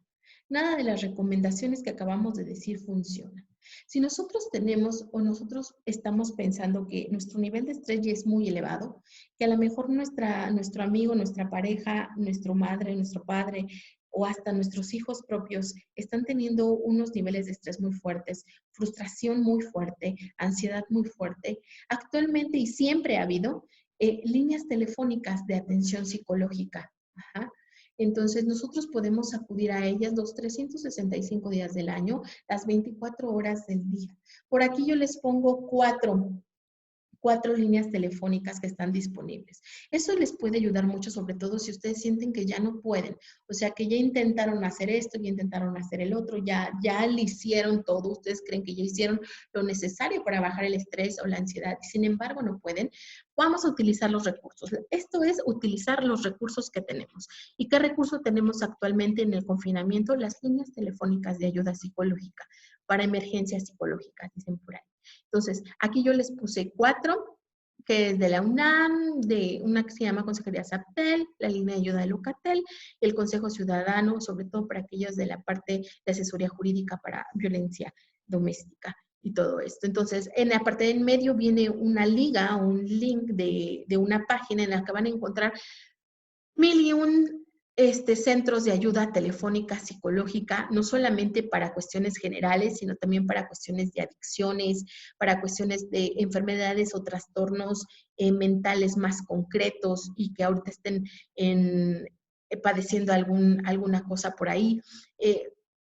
Nada de las recomendaciones que acabamos de decir funciona. Si nosotros tenemos o nosotros estamos pensando que nuestro nivel de estrés ya es muy elevado, que a lo mejor nuestro amigo, nuestra pareja, nuestra madre, nuestro padre o hasta nuestros hijos propios están teniendo unos niveles de estrés muy fuertes, frustración muy fuerte, ansiedad muy fuerte, actualmente y siempre ha habido líneas telefónicas de atención psicológica. Ajá. Entonces, nosotros podemos acudir a ellas los 365 días del año, las 24 horas del día. Por aquí yo les pongo cuatro líneas telefónicas que están disponibles. Eso les puede ayudar mucho, sobre todo si ustedes sienten que ya no pueden, o sea, que ya intentaron hacer esto, ya intentaron hacer el otro, ya le hicieron todo, ustedes creen que ya hicieron lo necesario para bajar el estrés o la ansiedad, y sin embargo no pueden. Vamos a utilizar los recursos. Esto es utilizar los recursos que tenemos. ¿Y qué recurso tenemos actualmente en el confinamiento? Las líneas telefónicas de ayuda psicológica para emergencias psicológicas, dicen por ahí. Entonces, aquí yo les puse 4, que es de la UNAM, de una que se llama Consejería SAPTEL, la línea de ayuda de Locatel, el Consejo Ciudadano, sobre todo para aquellos de la parte de asesoría jurídica para violencia doméstica y todo esto. Entonces, en la parte del medio viene una liga, un link de una página en la que van a encontrar 1001 centros de ayuda telefónica psicológica, no solamente para cuestiones generales, sino también para cuestiones de adicciones, para cuestiones de enfermedades o trastornos mentales más concretos y que ahorita estén padeciendo alguna cosa por ahí.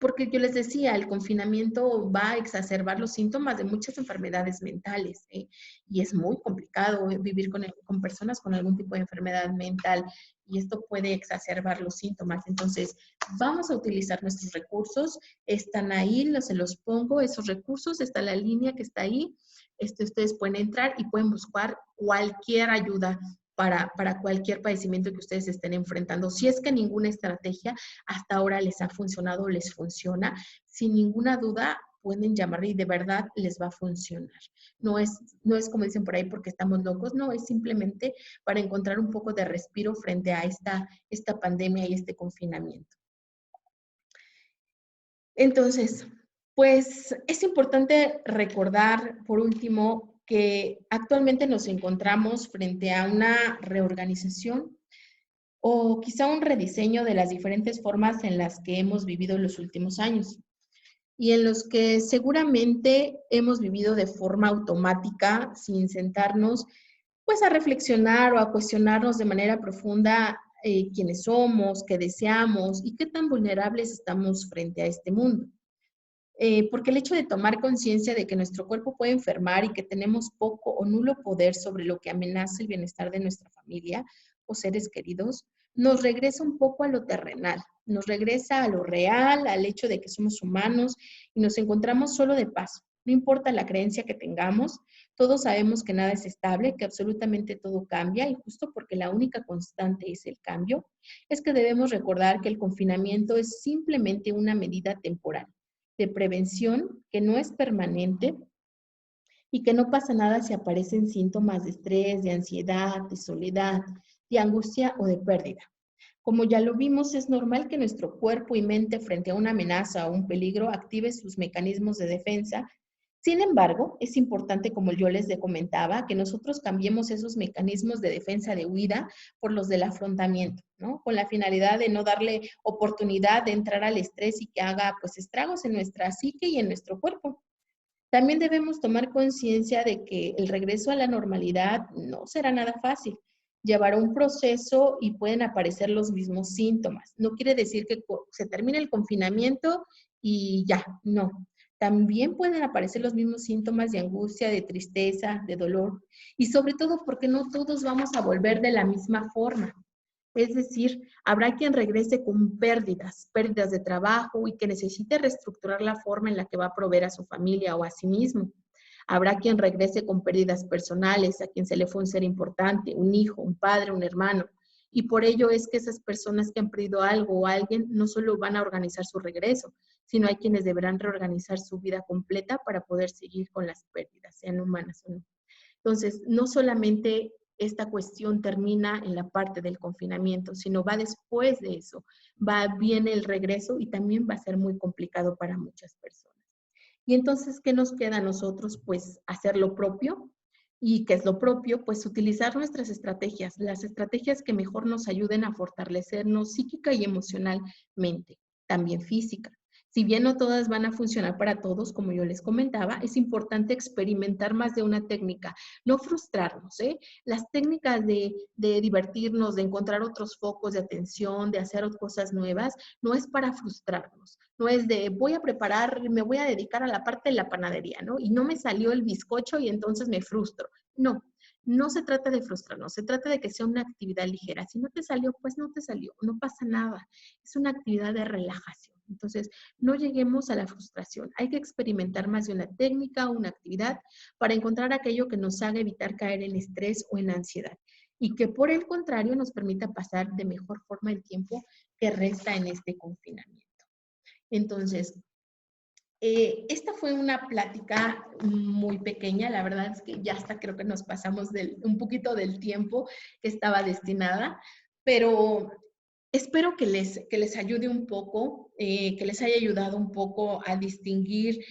Porque yo les decía, el confinamiento va a exacerbar los síntomas de muchas enfermedades mentales, y es muy complicado vivir con personas con algún tipo de enfermedad mental, y esto puede exacerbar los síntomas. Entonces, vamos a utilizar nuestros recursos, están ahí, se los pongo, esos recursos, está la línea que está ahí, ustedes pueden entrar y pueden buscar cualquier ayuda para cualquier padecimiento que ustedes estén enfrentando. Si es que ninguna estrategia hasta ahora les ha funcionado o les funciona, sin ninguna duda pueden llamar y de verdad les va a funcionar. No es como dicen por ahí porque estamos locos, no, es simplemente para encontrar un poco de respiro frente a esta pandemia y este confinamiento. Entonces, pues es importante recordar, por último, que actualmente nos encontramos frente a una reorganización o quizá un rediseño de las diferentes formas en las que hemos vivido en los últimos años y en los que seguramente hemos vivido de forma automática, sin sentarnos pues a reflexionar o a cuestionarnos de manera profunda quiénes somos, qué deseamos y qué tan vulnerables estamos frente a este mundo. Porque el hecho de tomar conciencia de que nuestro cuerpo puede enfermar y que tenemos poco o nulo poder sobre lo que amenaza el bienestar de nuestra familia o seres queridos, nos regresa un poco a lo terrenal, nos regresa a lo real, al hecho de que somos humanos y nos encontramos solo de paso. No importa la creencia que tengamos, todos sabemos que nada es estable, que absolutamente todo cambia y justo porque la única constante es el cambio, es que debemos recordar que el confinamiento es simplemente una medida temporal de prevención que no es permanente y que no pasa nada si aparecen síntomas de estrés, de ansiedad, de soledad, de angustia o de pérdida. Como ya lo vimos, es normal que nuestro cuerpo y mente frente a una amenaza o un peligro active sus mecanismos de defensa. Sin embargo, es importante, como yo les comentaba, que nosotros cambiemos esos mecanismos de defensa de huida por los del afrontamiento, ¿no? Con la finalidad de no darle oportunidad de entrar al estrés y que haga pues estragos en nuestra psique y en nuestro cuerpo. También debemos tomar conciencia de que el regreso a la normalidad no será nada fácil. Llevará un proceso y pueden aparecer los mismos síntomas. No quiere decir que se termine el confinamiento y ya, no. También pueden aparecer los mismos síntomas de angustia, de tristeza, de dolor y sobre todo porque no todos vamos a volver de la misma forma. Es decir, habrá quien regrese con pérdidas de trabajo y que necesite reestructurar la forma en la que va a proveer a su familia o a sí mismo. Habrá quien regrese con pérdidas personales, a quien se le fue un ser importante, un hijo, un padre, un hermano, Y por ello es que esas personas que han perdido algo o alguien no solo van a organizar su regreso, sino hay quienes deberán reorganizar su vida completa para poder seguir con las pérdidas, sean humanas o no. Entonces, no solamente esta cuestión termina en la parte del confinamiento, sino va después de eso, viene el regreso y también va a ser muy complicado para muchas personas. Y entonces, ¿qué nos queda a nosotros? Pues hacer lo propio. ¿Y qué es lo propio? Pues utilizar nuestras estrategias, las estrategias que mejor nos ayuden a fortalecernos psíquica y emocionalmente, también física. Si bien no todas van a funcionar para todos, como yo les comentaba, es importante experimentar más de una técnica, no frustrarnos, ¿eh? Las técnicas de divertirnos, de encontrar otros focos de atención, de hacer cosas nuevas, no es para frustrarnos, no es de voy a preparar, me voy a dedicar a la parte de la panadería, ¿no? Y no me salió el bizcocho y entonces me frustro. No, no se trata de frustrarnos, se trata de que sea una actividad ligera. Si no te salió, pues no te salió, no pasa nada. Es una actividad de relajación. Entonces, no lleguemos a la frustración. Hay que experimentar más de una técnica o una actividad para encontrar aquello que nos haga evitar caer en estrés o en ansiedad y que por el contrario nos permita pasar de mejor forma el tiempo que resta en este confinamiento. Entonces, esta fue una plática muy pequeña, la verdad es que ya hasta creo que nos pasamos un poquito del tiempo que estaba destinada, pero espero que les ayude un poco, que les haya ayudado un poco a distinguir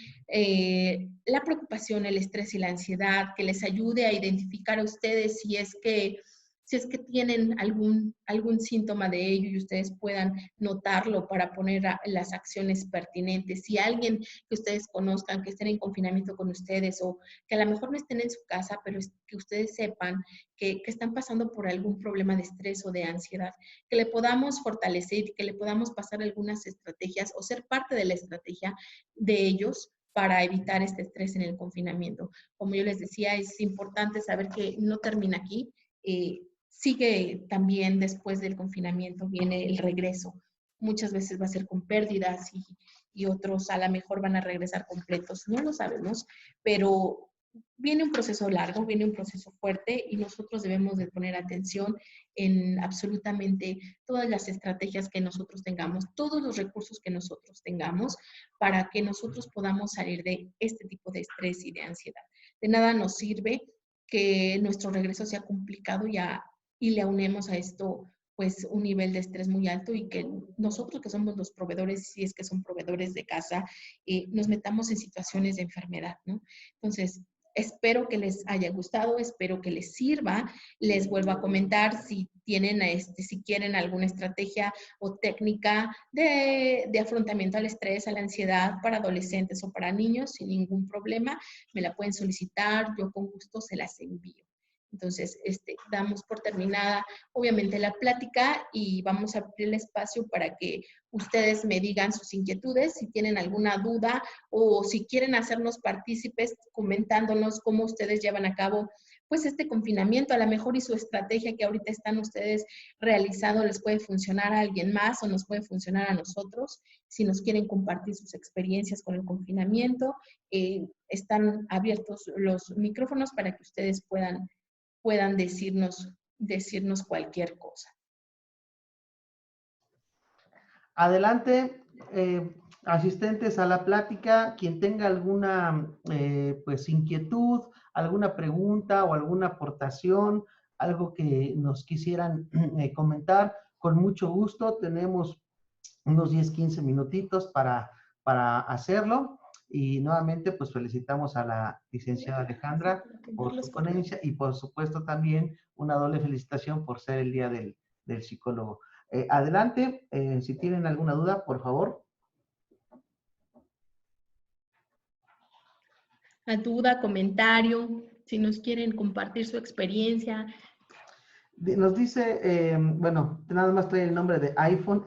la preocupación, el estrés y la ansiedad, que les ayude a identificar a ustedes si es que tienen algún síntoma de ello y ustedes puedan notarlo para poner las acciones pertinentes. Si alguien que ustedes conozcan, que estén en confinamiento con ustedes o que a lo mejor no estén en su casa, pero que ustedes sepan que están pasando por algún problema de estrés o de ansiedad, que le podamos fortalecer y que le podamos pasar algunas estrategias o ser parte de la estrategia de ellos para evitar este estrés en el confinamiento. Como yo les decía, es importante saber que no termina aquí. Sigue también después del confinamiento, viene el regreso. Muchas veces va a ser con pérdidas y otros a lo mejor van a regresar completos. No lo sabemos, pero viene un proceso largo, viene un proceso fuerte y nosotros debemos de poner atención en absolutamente todas las estrategias que nosotros tengamos, todos los recursos que nosotros tengamos para que nosotros podamos salir de este tipo de estrés y de ansiedad. De nada nos sirve que nuestro regreso sea complicado y le aunemos a esto pues un nivel de estrés muy alto y que nosotros que somos los proveedores, si es que son proveedores de casa, nos metamos en situaciones de enfermedad, ¿no? Entonces, espero que les haya gustado, espero que les sirva. Les vuelvo a comentar si tienen, si quieren alguna estrategia o técnica de afrontamiento al estrés, a la ansiedad para adolescentes o para niños, sin ningún problema, me la pueden solicitar, yo con gusto se las envío. Entonces, damos por terminada, obviamente, la plática y vamos a abrir el espacio para que ustedes me digan sus inquietudes, si tienen alguna duda o si quieren hacernos partícipes comentándonos cómo ustedes llevan a cabo pues este confinamiento, a lo mejor y su estrategia que ahorita están ustedes realizando les puede funcionar a alguien más o nos puede funcionar a nosotros. Si nos quieren compartir sus experiencias con el confinamiento, están abiertos los micrófonos para que ustedes puedan decirnos cualquier cosa. Adelante, asistentes a la plática, quien tenga alguna pues inquietud, alguna pregunta o alguna aportación, algo que nos quisieran comentar, con mucho gusto. Tenemos unos 10, 15 minutitos para hacerlo. Y nuevamente, pues felicitamos a la licenciada Alejandra por su ponencia y por supuesto también una doble felicitación por ser el Día del Psicólogo. Adelante, si tienen alguna duda, por favor. La duda, comentario, si nos quieren compartir su experiencia. Nos dice, bueno, nada más trae el nombre de iPhone.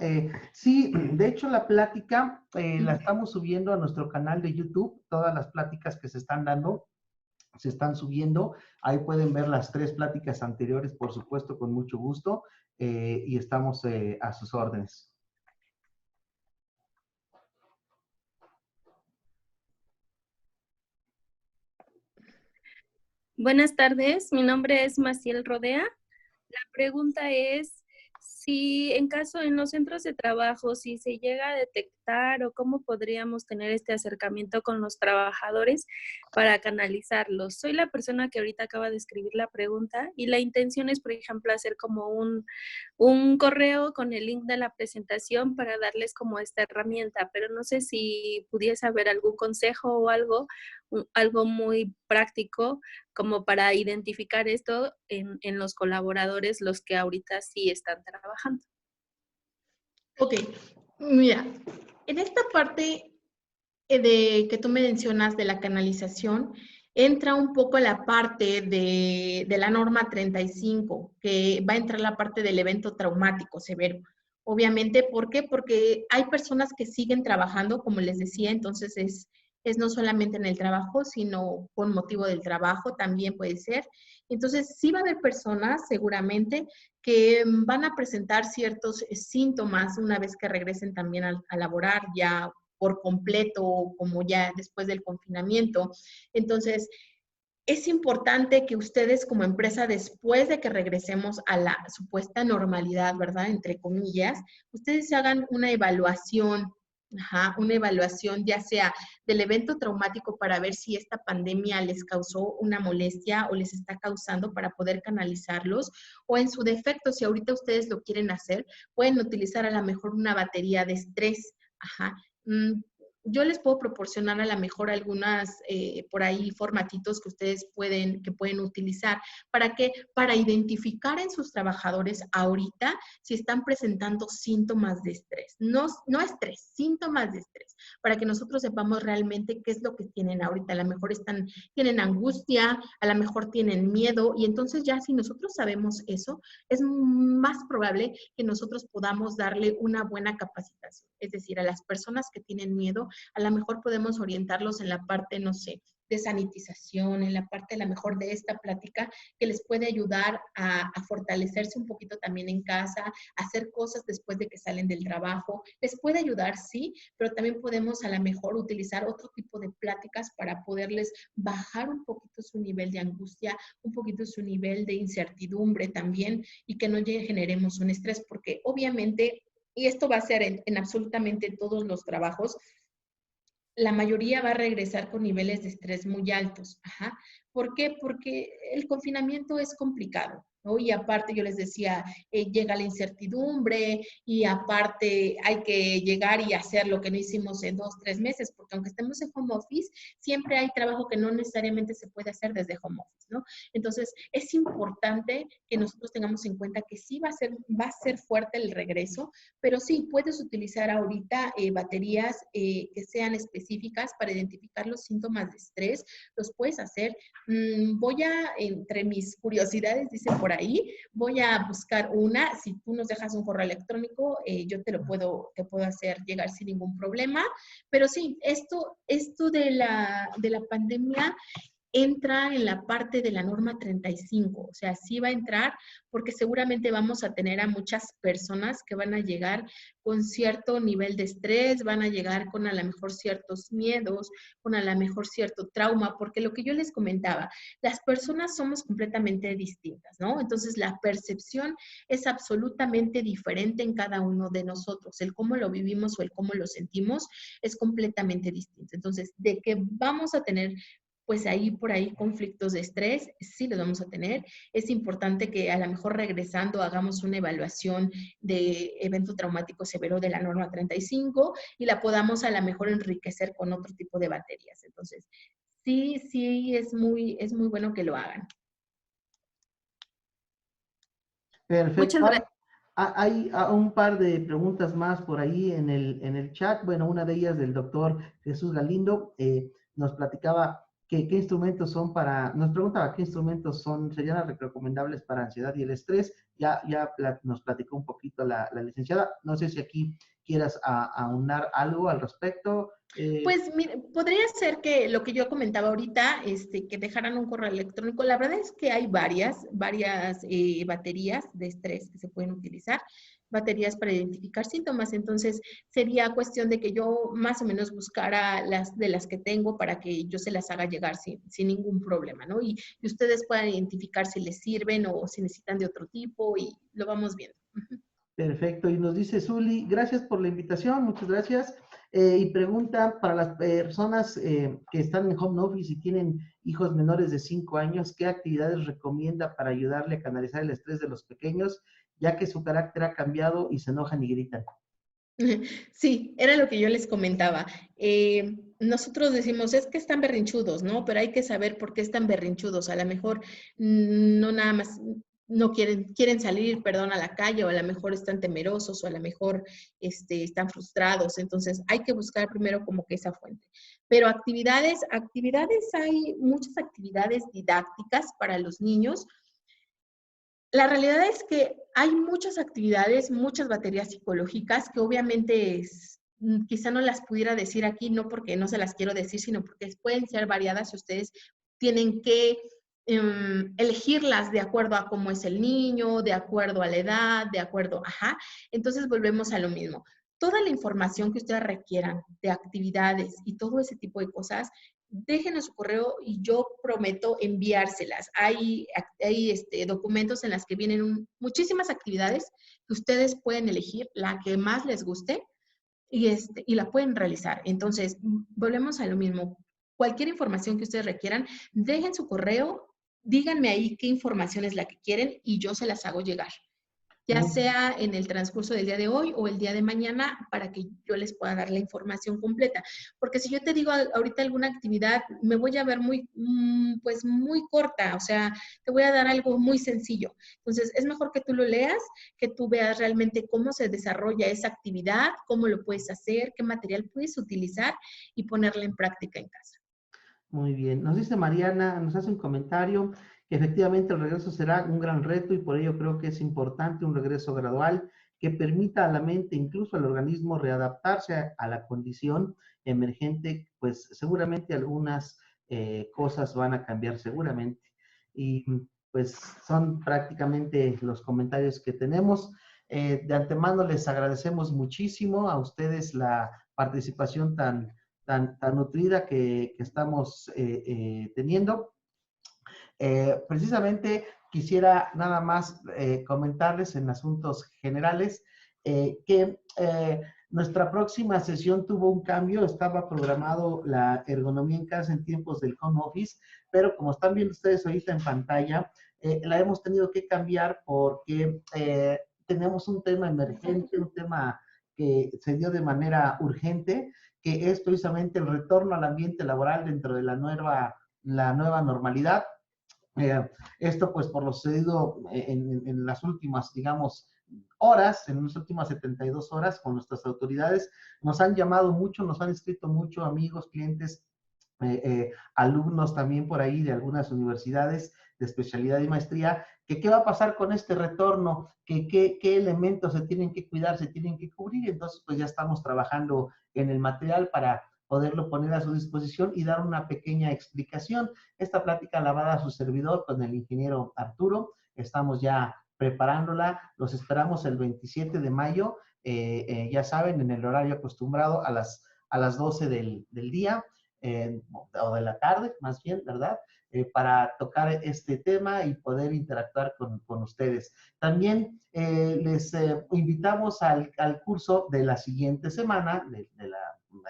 Sí, de hecho la plática la estamos subiendo a nuestro canal de YouTube. Todas las pláticas que se están dando se están subiendo. Ahí pueden ver las 3 pláticas anteriores, por supuesto, con mucho gusto. Y estamos a sus órdenes. Buenas tardes, mi nombre es Maciel Rodea. La pregunta es, Si en caso en los centros de trabajo, si se llega a detectar o cómo podríamos tener este acercamiento con los trabajadores para canalizarlos. Soy la persona que ahorita acaba de escribir la pregunta y la intención es, por ejemplo, hacer como un correo con el link de la presentación para darles como esta herramienta, pero no sé si pudiese haber algún consejo o algo muy práctico como para identificar esto en los colaboradores, los que ahorita sí están trabajando. Ok, mira, en esta parte de que tú me mencionas de la canalización, entra un poco la parte de la norma 35, que va a entrar la parte del evento traumático severo. Obviamente, ¿por qué? Porque hay personas que siguen trabajando, como les decía, entonces es no solamente en el trabajo, sino con motivo del trabajo también puede ser. Entonces, sí va a haber personas seguramente que van a presentar ciertos síntomas una vez que regresen también a laborar ya por completo, como ya después del confinamiento. Entonces, es importante que ustedes como empresa, después de que regresemos a la supuesta normalidad, ¿verdad? Entre comillas, ustedes hagan una evaluación, una evaluación ya sea del evento traumático para ver si esta pandemia les causó una molestia o les está causando para poder canalizarlos, o en su defecto, si ahorita ustedes lo quieren hacer, pueden utilizar a lo mejor una batería de estrés. Yo les puedo proporcionar a lo mejor algunas por ahí formatitos que ustedes pueden utilizar. ¿Para qué? Para identificar en sus trabajadores ahorita si están presentando síntomas de estrés. No, no estrés, síntomas de estrés. Para que nosotros sepamos realmente qué es lo que tienen ahorita. A lo mejor tienen angustia, a lo mejor tienen miedo. Y entonces ya si nosotros sabemos eso, es más probable que nosotros podamos darle una buena capacitación. Es decir, a las personas que tienen miedo, a lo mejor podemos orientarlos en la parte, no sé, de sanitización, en la parte a lo mejor de esta plática que les puede ayudar a fortalecerse un poquito también en casa, a hacer cosas después de que salen del trabajo. Les puede ayudar, sí, pero también podemos a lo mejor utilizar otro tipo de pláticas para poderles bajar un poquito su nivel de angustia, un poquito su nivel de incertidumbre también y que no generemos un estrés, porque obviamente, y esto va a ser en absolutamente todos los trabajos, la mayoría va a regresar con niveles de estrés muy altos. ¿Por qué? Porque el confinamiento es complicado, ¿no? Y aparte yo les decía, llega la incertidumbre y aparte hay que llegar y hacer lo que no hicimos en 2, 3 meses, porque aunque estemos en home office, siempre hay trabajo que no necesariamente se puede hacer desde home office, ¿no? Entonces, es importante que nosotros tengamos en cuenta que sí va a ser fuerte el regreso, pero sí, puedes utilizar ahorita baterías que sean específicas para identificar los síntomas de estrés, los puedes hacer. Voy a, entre mis curiosidades, dice por ahí, voy a buscar una. Si tú nos dejas un correo electrónico, yo te puedo hacer llegar sin ningún problema. Pero sí, esto de la pandemia entra en la parte de la norma 35, o sea, sí va a entrar porque seguramente vamos a tener a muchas personas que van a llegar con cierto nivel de estrés, van a llegar con a lo mejor ciertos miedos, con a lo mejor cierto trauma, porque lo que yo les comentaba, las personas somos completamente distintas, ¿no? Entonces la percepción es absolutamente diferente en cada uno de nosotros, el cómo lo vivimos o el cómo lo sentimos es completamente distinto. Entonces, de que vamos a tener pues ahí por ahí conflictos de estrés, sí los vamos a tener. Es importante que a lo mejor regresando hagamos una evaluación de evento traumático severo de la norma 35 y la podamos a lo mejor enriquecer con otro tipo de baterías. Entonces, sí es muy bueno que lo hagan. Perfecto. Muchas gracias. Hay un par de preguntas más por ahí en el chat. Bueno, una de ellas del doctor Jesús Galindo nos platicaba qué instrumentos son nos preguntaba qué instrumentos serían recomendables para ansiedad y el estrés. Ya nos platicó un poquito la licenciada. No sé si aquí quieras aunar algo al respecto. Pues mire, podría ser que lo que yo comentaba ahorita, que dejaran un correo electrónico. La verdad es que hay varias baterías de estrés que se pueden utilizar, baterías para identificar síntomas. Entonces, sería cuestión de que yo más o menos buscara las que tengo para que yo se las haga llegar sin ningún problema, ¿no? Y ustedes puedan identificar si les sirven o si necesitan de otro tipo y lo vamos viendo. Perfecto, y nos dice Zuli, gracias por la invitación, muchas gracias. Y pregunta para las personas que están en home office y tienen hijos menores de 5 años, ¿qué actividades recomienda para ayudarle a canalizar el estrés de los pequeños, ya que su carácter ha cambiado y se enojan y gritan? Sí, era lo que yo les comentaba. Nosotros decimos, es que están berrinchudos, ¿no? Pero hay que saber por qué están berrinchudos. A lo mejor no nada más, no quieren salir, perdón, a la calle, o a lo mejor están temerosos, o a lo mejor están frustrados. Entonces, hay que buscar primero como que esa fuente. Pero actividades, hay muchas actividades didácticas para los niños. La realidad es que hay muchas actividades, muchas baterías psicológicas que obviamente quizá no las pudiera decir aquí, no porque no se las quiero decir, sino porque pueden ser variadas y ustedes tienen que elegirlas de acuerdo a cómo es el niño, de acuerdo a la edad, de acuerdo, ajá. Entonces volvemos a lo mismo. Toda la información que ustedes requieran de actividades y todo ese tipo de cosas, déjenos su correo y yo prometo enviárselas. Hay documentos en las que vienen muchísimas actividades que ustedes pueden elegir la que más les guste y la pueden realizar. Entonces, volvemos a lo mismo. Cualquier información que ustedes requieran, dejen su correo, díganme ahí qué información es la que quieren y yo se las hago llegar, ya Muy, sea en el transcurso del día de hoy o el día de mañana, para que yo les pueda dar la información completa. Porque si yo te digo ahorita alguna actividad, me voy a ver pues muy corta, o sea, te voy a dar algo muy sencillo. Entonces, es mejor que tú lo leas, que tú veas realmente cómo se desarrolla esa actividad, cómo lo puedes hacer, qué material puedes utilizar y ponerla en práctica en casa. muy bien. Nos dice Mariana, nos hace un comentario que efectivamente el regreso será un gran reto y por ello creo que es importante un regreso gradual que permita a la mente, incluso al organismo, readaptarse a la condición emergente, pues seguramente algunas cosas van a cambiar seguramente. Y pues son prácticamente los comentarios que tenemos. De antemano les agradecemos muchísimo a ustedes la participación tan nutrida que estamos teniendo. Precisamente quisiera nada más comentarles en asuntos generales que nuestra próxima sesión tuvo un cambio, estaba programado la ergonomía en casa en tiempos del home office, pero como están viendo ustedes ahorita en pantalla, la hemos tenido que cambiar porque tenemos un tema emergente, un tema que se dio de manera urgente, que es precisamente el retorno al ambiente laboral dentro de la nueva normalidad. Esto pues por lo sucedido en las últimas, digamos, horas, en las últimas 72 horas con nuestras autoridades, nos han llamado mucho, nos han escrito mucho amigos, clientes, alumnos también por ahí de algunas universidades de especialidad y maestría, que qué va a pasar con este retorno, qué elementos se tienen que cuidar, se tienen que cubrir. Entonces pues ya estamos trabajando en el material para poderlo poner a su disposición y dar una pequeña explicación. Esta plática la va a dar su servidor con el ingeniero Arturo. Estamos ya preparándola. Los esperamos el 27 de mayo, ya saben, en el horario acostumbrado a las 12 del día, o de la tarde, más bien, ¿verdad? Para tocar este tema y poder interactuar con ustedes. También les invitamos al curso de la siguiente semana,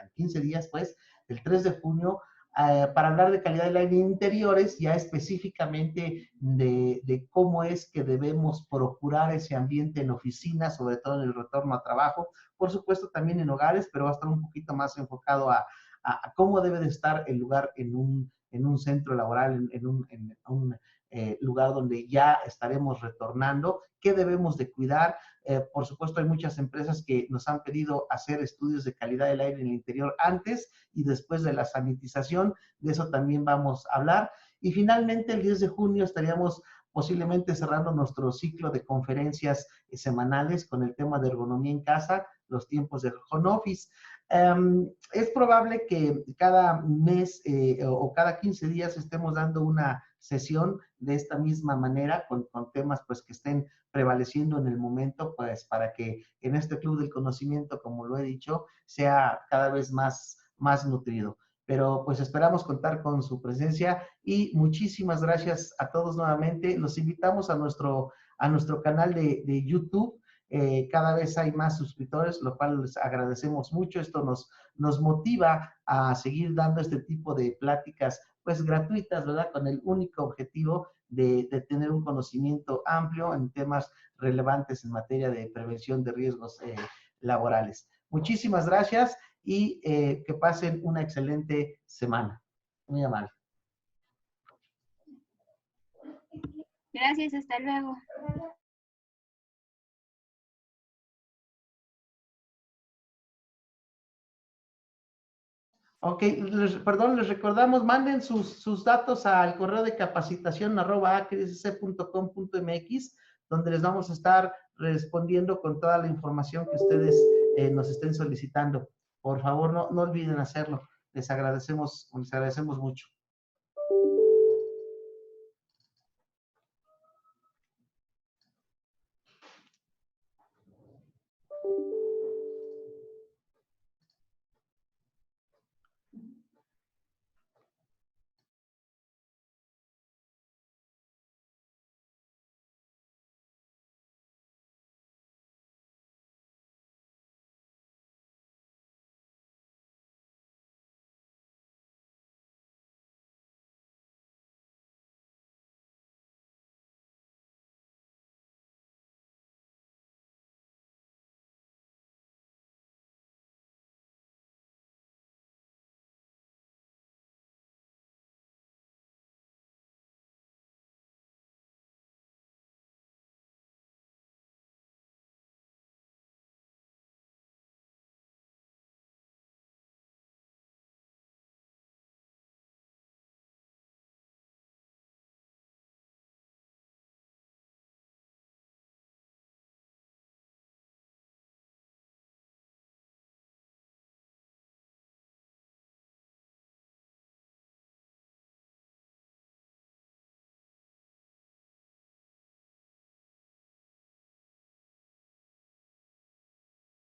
en 15 días, pues, el 3 de junio, para hablar de calidad del aire en interiores, ya específicamente de cómo es que debemos procurar ese ambiente en oficinas, sobre todo en el retorno a trabajo, por supuesto también en hogares, pero va a estar un poquito más enfocado a cómo debe de estar el lugar en un centro laboral, en un lugar donde ya estaremos retornando, qué debemos de cuidar. Por supuesto, hay muchas empresas que nos han pedido hacer estudios de calidad del aire en el interior antes y después de la sanitización, de eso también vamos a hablar. Y finalmente, el 10 de junio estaríamos posiblemente cerrando nuestro ciclo de conferencias semanales con el tema de ergonomía en casa, los tiempos del home office. Es probable que cada mes o cada 15 días estemos dando una sesión de esta misma manera con temas pues que estén prevaleciendo en el momento, pues para que en este club del conocimiento, como lo he dicho, sea cada vez más nutrido. Pero pues esperamos contar con su presencia y muchísimas gracias a todos nuevamente. Los invitamos a nuestro canal de YouTube. cada vez hay más suscriptores, lo cual les agradecemos mucho. Esto nos motiva a seguir dando este tipo de pláticas pues gratuitas, ¿verdad? Con el único objetivo de tener un conocimiento amplio en temas relevantes en materia de prevención de riesgos laborales. Muchísimas gracias y que pasen una excelente semana. Muy amable. Gracias, hasta luego. Ok, perdón, les recordamos, manden sus datos al correo de capacitación@acrisc.com.mx, donde les vamos a estar respondiendo con toda la información que ustedes nos estén solicitando. Por favor, no olviden hacerlo. Les agradecemos mucho.